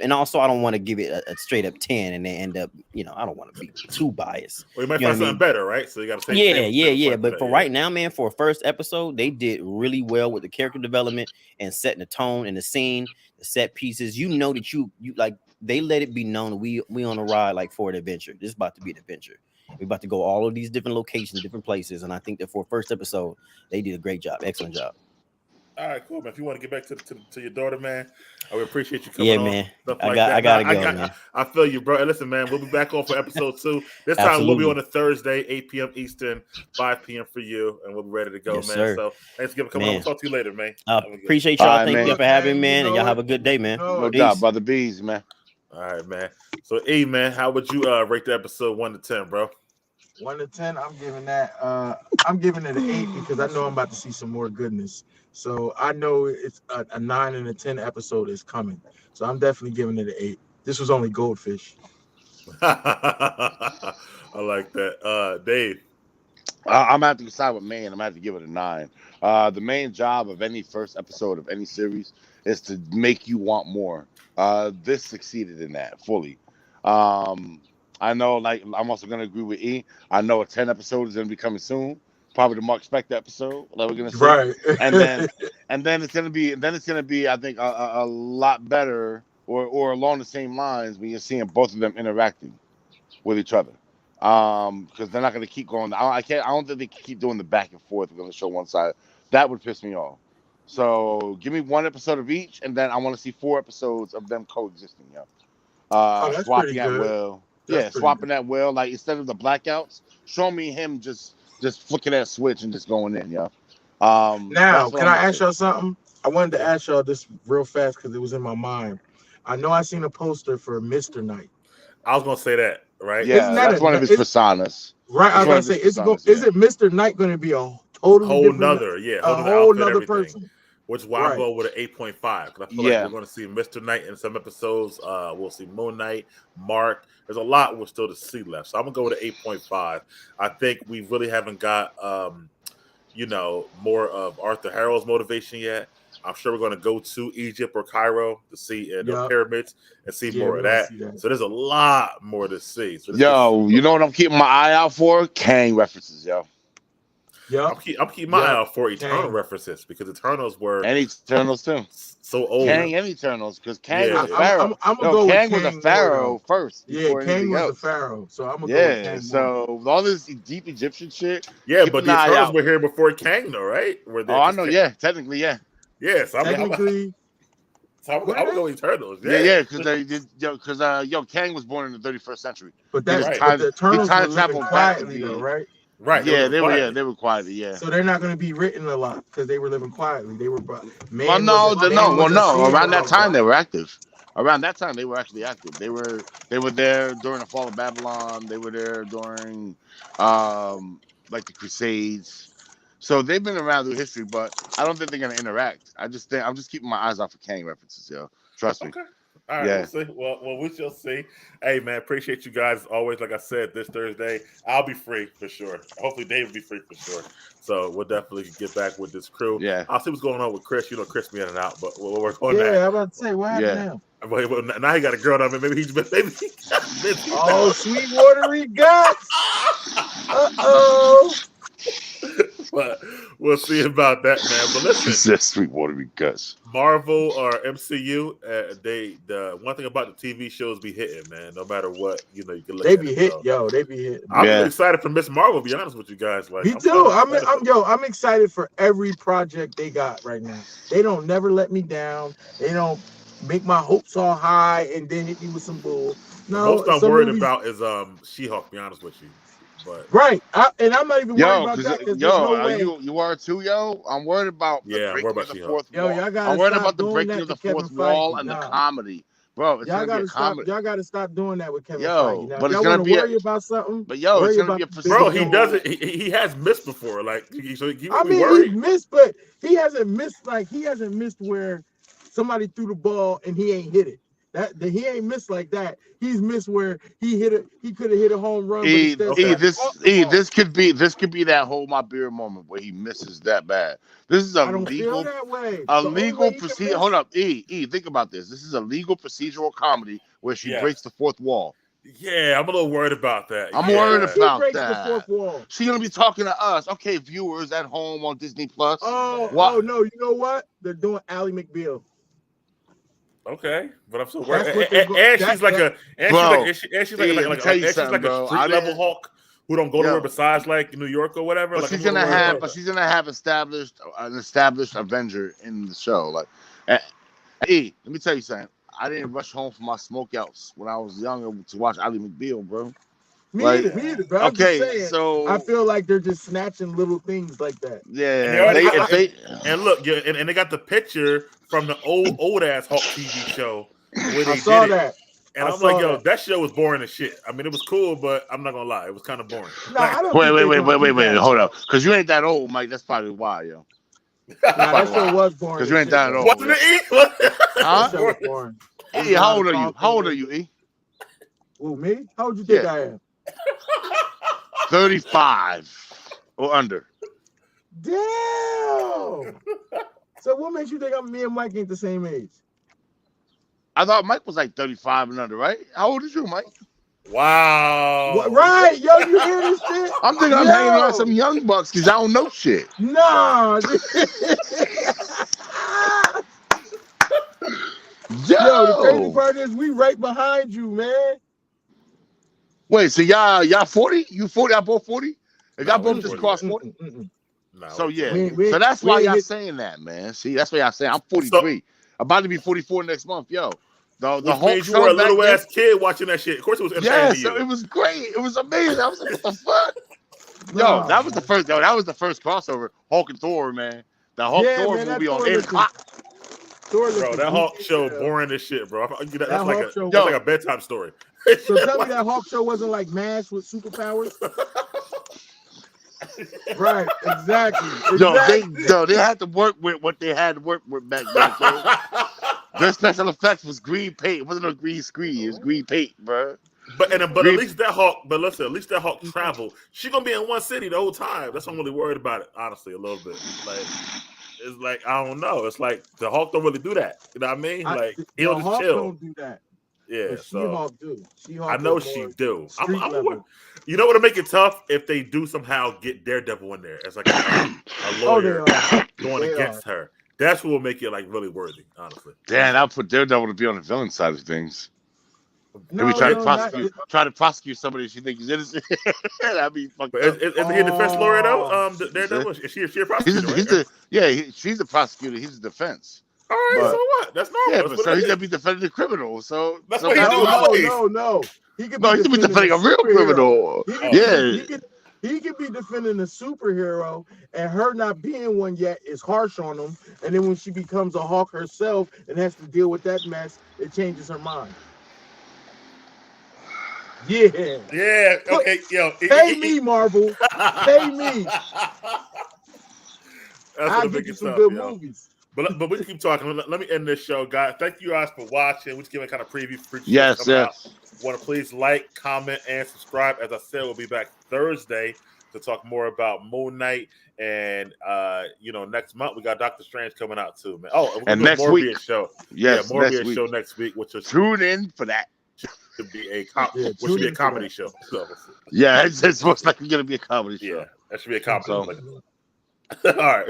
And also, I don't want to give it a straight up 10 and they end up, I don't want to be too biased. Well, you might find something better, right? So you got to say, yeah. But for right now, man, for a first episode, they did really well with the character development and setting the tone and the scene, the set pieces. You know that you like they let it be known we on a ride like for an adventure. This is about to be an adventure. We're about to go all of these different locations, different places, and I think that for a first episode, they did a great job, excellent job. All right, cool, man. If you want to get back to your daughter, man, I would appreciate you coming on. Man. Stuff I gotta go, man. I feel you, bro. And listen, man, we'll be back on for episode 2. This time we'll be on a Thursday, 8 p.m. Eastern, 5 p.m. for you, and we'll be ready to go, man. Sir. So thanks for coming on. We'll talk to you later, man. Appreciate y'all. Thank you for having me, man. And y'all have a good day, man. No doubt, brother Bees, man. All right, man. So, E, man, how would you rate the episode 1 to 10, bro? 1 to 10, I'm giving it an 8 because I know I'm about to see some more goodness. So I know it's a 9 and a 10 episode is coming. So I'm definitely giving it an 8. This was only Goldfish. I like that. Dave. I'm gonna have to decide with Maine. I'm gonna have to give it a 9. The main job of any first episode of any series is to make you want more. This succeeded in that fully. I know, like, I'm also gonna agree with E. I know a 10 episode is gonna be coming soon. Probably the Mark Spector episode that we're gonna see. Right. and then it's gonna be I think a lot better or along the same lines when you're seeing both of them interacting with each other. Because they're not gonna keep going. I don't think they can keep doing the back and forth. We're gonna show one side. That would piss me off. So give me 1 episode of each, and then I want to see 4 episodes of them coexisting, yo. That's Swapping pretty at good. will. That's Yeah, pretty swapping at will. Like instead of the blackouts, show me him just flicking that switch and just going in, yo. Now, That's what can I'm I ask watching. y'all something? I wanted to Yeah. ask y'all this real fast because it was in my mind. I know I seen a poster for Mr. Knight. I was gonna say that, right? Yeah, Isn't that that's one of his personas. right? I was That's one gonna of say, his personas. is Yeah. it Mr. Knight going to be a totally Whole different, nother, a whole whole outfit, nother everything. person? Which is why I'm Right. going with an 8.5 because I feel Yeah. like we're going to see Mr. Knight in some episodes. We'll see MoonKnight, Mark. There's a lot we're still to see left, so I'm gonna go with an 8.5. I think we really haven't got more of Arthur Harrow's motivation yet. I'm sure we're going to go to Egypt or Cairo to see the Yup. pyramids and see Yeah, more we're of gonna that. see that. So there's a lot more to see. So Yo, you know what I'm keeping my eye out for? Kang references, yo. Yup. I'm keeping my eye Yup. out for Eternal Kang. references because Eternals were And Eternals too. so old. Kang and Eternals, because Kang Yeah. was a pharaoh. I'm gonna Yo, go Kang with was a Kang more, pharaoh though. first Yeah, before Kang anything was the else. pharaoh, so I'm gonna go with Yeah, Kang more. so with all this deep Egyptian shit. Yeah, keep but an the eye Eternals out. were here before Kang, though, right? Were they, Oh, I know. Yeah, technically, yeah. Yeah, so I'm Technically, gonna go Eternals. Yeah, because Kang was born in the 31st century. but He that just Right. but time the he Eternals time were living traveled back to quietly, though, be. right? Right. Yeah, they were. quiet. Yeah, they were quietly. Yeah. So they're not going to be written a lot because they were living quietly. They were Well, man no, wasn't- man well, wasn't no. seeing Around like that time, that. they were active. Around that time, they were actually active. They were there during the fall of Babylon. They were there during, like the Crusades. So they've been around through history, but I don't think they're gonna interact. I'm just keeping my eyes out for Kang references, yo. Trust me. Okay. All right, Yeah. we'll see. Well, we shall see. Hey, man, appreciate you guys always. Like I said, this Thursday, I'll be free for sure. Hopefully, Dave will be free for sure. So we'll definitely get back with this crew. Yeah. I'll see what's going on with Chris. You know, Chris be in and out, but we'll work on Yeah, that. I'm about to say, what happened Yeah. now? Well, now he got a girl on him. Maybe he got busy. Oh, sweet watery guts. Uh-oh. But we'll see about that, man. But listen, Just sweet watery guts. Marvel or MCU, the one thing about the TV shows be hitting, man. No matter what, you can look They at be it, hit, so. yo. They be hit. I'm Yeah. really excited for Miss Marvel. To be honest with you guys, like Me too. excited. I'm excited for every project they got right now. They don't never let me down. They don't make my hopes all high and then hit me with some bull. The No, most I'm some worried movies- about is She-Hulk. To be honest with you, but Right, and I'm not even worried Yo, about that because there's yo, no are way. you are too, yo. I'm worried about the Yeah, I'm breaking worried of about the She-Hulk. fourth Yo, wall. y'all gotta I'm worried stop about the doing breaking that of the to Kevin fourth wall Feige. and the Nah. comedy, bro. It's Y'all gonna be a gotta stop. comedy. Y'all gotta stop doing that with Kevin Yo, Feige. Now, but if it's y'all gonna want be to worry about something. But yo, it's worry gonna about be a the precision. bro, big he doesn't. He has missed before. Like he I be mean, worried. he missed, but he hasn't missed where somebody threw the ball and he ain't hit it. He ain't missed like that. He's missed where he hit it. He could have hit a home run. But This could be that hold my beer moment where he misses that bad. This is a I don't feel legal that way. a The only legal way he can procedure. miss- Hold up, think about this. This is a legal procedural comedy where she Yeah. breaks the fourth wall. Yeah, I'm a little worried about that. I'm yeah. worried She about breaks that. the fourth wall. She's gonna be talking to us, okay, viewers at home on Disney Plus. Oh What? no! You know what? They're doing Ally McBeal. Okay, but I'm still worried. That's what they go- And that- she's like that- she's let me like tell you she's something, like bro. a street I level didn't- Hulk who don't go Yo. nowhere besides like New York or whatever. But Like, she's I'm a gonna little worried have, about an established Avenger in the show. Like, let me tell you something. I didn't rush home from my smokeouts when I was younger to watch Ally McBeal, bro. Me Like, either, bro. I'm just Okay, saying. so I feel like they're just snatching little things like that. yeah, And they already got- if they And look, yeah, and they got the picture from the old ass Hulk TV show where they I saw did it. that. And I I'm like, saw yo, that. that show was boring as shit. I mean, it was cool, but I'm not gonna lie, it was kind of boring. No, Like, I don't wait, think they're gonna keep that. hold up, because you ain't that old, Mike. That's probably why, yo. Nah, that show was boring. Because you ain't that old. wasn't it? Huh? That show was boring. E, how old are you? How old are you, E? Who, me? How old you think Yeah. I am? 35 or under. Damn. So what makes you think me and Mike ain't the same age? I thought Mike was like 35 and under, right? How old is you, Mike? Wow. What, right, yo, you hear this shit? I'm thinking I'm hanging around some young bucks because I don't know shit. Nah. Yo, Yo, the crazy part is we right behind you, man. Wait, so y'all 40? You 40? Y'all both 40? If y'all No, both we just 40. crossed 40? No, So yeah, We- so that's why we- y'all saying that, man. See, that's why y'all saying I'm 43, about to be 44 next month, yo. The which Hulk means you were a show back little then. ass kid watching that shit. Of course, it was entertaining Yeah, to so you. it was great. It was amazing. I was like, what the fuck? Nah, Yo, that was the man. first. Yo, that was the first crossover. Hulk and Thor, man. The Hulk Yeah, Thor man, that movie on Thor 8 looking- o'clock. Thor Bro, looking that Hulk goofy show as hell. boring as shit, bro. That's That like Hulk show that's was- like a bedtime story. So tell me that Hulk show wasn't like MASH with superpowers? Right, exactly. They had to work with what they had to work with back then. Their special effects was green paint. It wasn't no green screen. It was green paint, bro. But at least that Hulk. But listen, at least that Hulk traveled. She gonna be in one city the whole time. That's why I'm really worried about it. Honestly, a little bit. Like it's like I don't know. It's like the Hulk don't really do that. You know what I mean? Like he'll just Hulk chill. don't do that. Yeah. But So She-Hulk do. She-Hulk I know is she more do. street level. You know what'll make it tough if they do somehow get Daredevil in there as like a lawyer going They against her. That's what will make it like really worthy. Honestly. Damn, I'll put Daredevil to be on the villain side of things. No, Maybe try no, to prosecute somebody she thinks is innocent. That'd be fucked But up. isn't he a defense lawyer though? Oh. Daredevil. Is she a prosecutor? She's the prosecutor. He's the defense. All right, But- so what? That's normal. Yeah, That's but what so it he's is. gonna be defending the criminal. So That's so what he do always. No. He could No, he's gonna be defending a real criminal. He could be defending a superhero, and her not being one yet is harsh on him. And then when she becomes a Hawk herself and has to deal with that mess, it changes her mind. Yeah. Yeah. Okay. Yo. Pay me, Marvel. Pay me. I'll get you some good movies. But we can keep talking. Let me end this show, guys. Thank you guys for watching. We're just giving kind of preview for Yes. Want to please like, comment, and subscribe. As I said, we'll be back Thursday to talk more about Moonknight. And next month we got Doctor Strange coming out too, man. Oh, and next next week show. Yes, yeah, Morbius next week. show next week, which is Tune in for that. should be a comedy show. So, Yeah, it's most likely gonna be a comedy show. yeah, that should be a comedy. So- All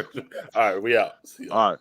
right, we out. See ya. All right.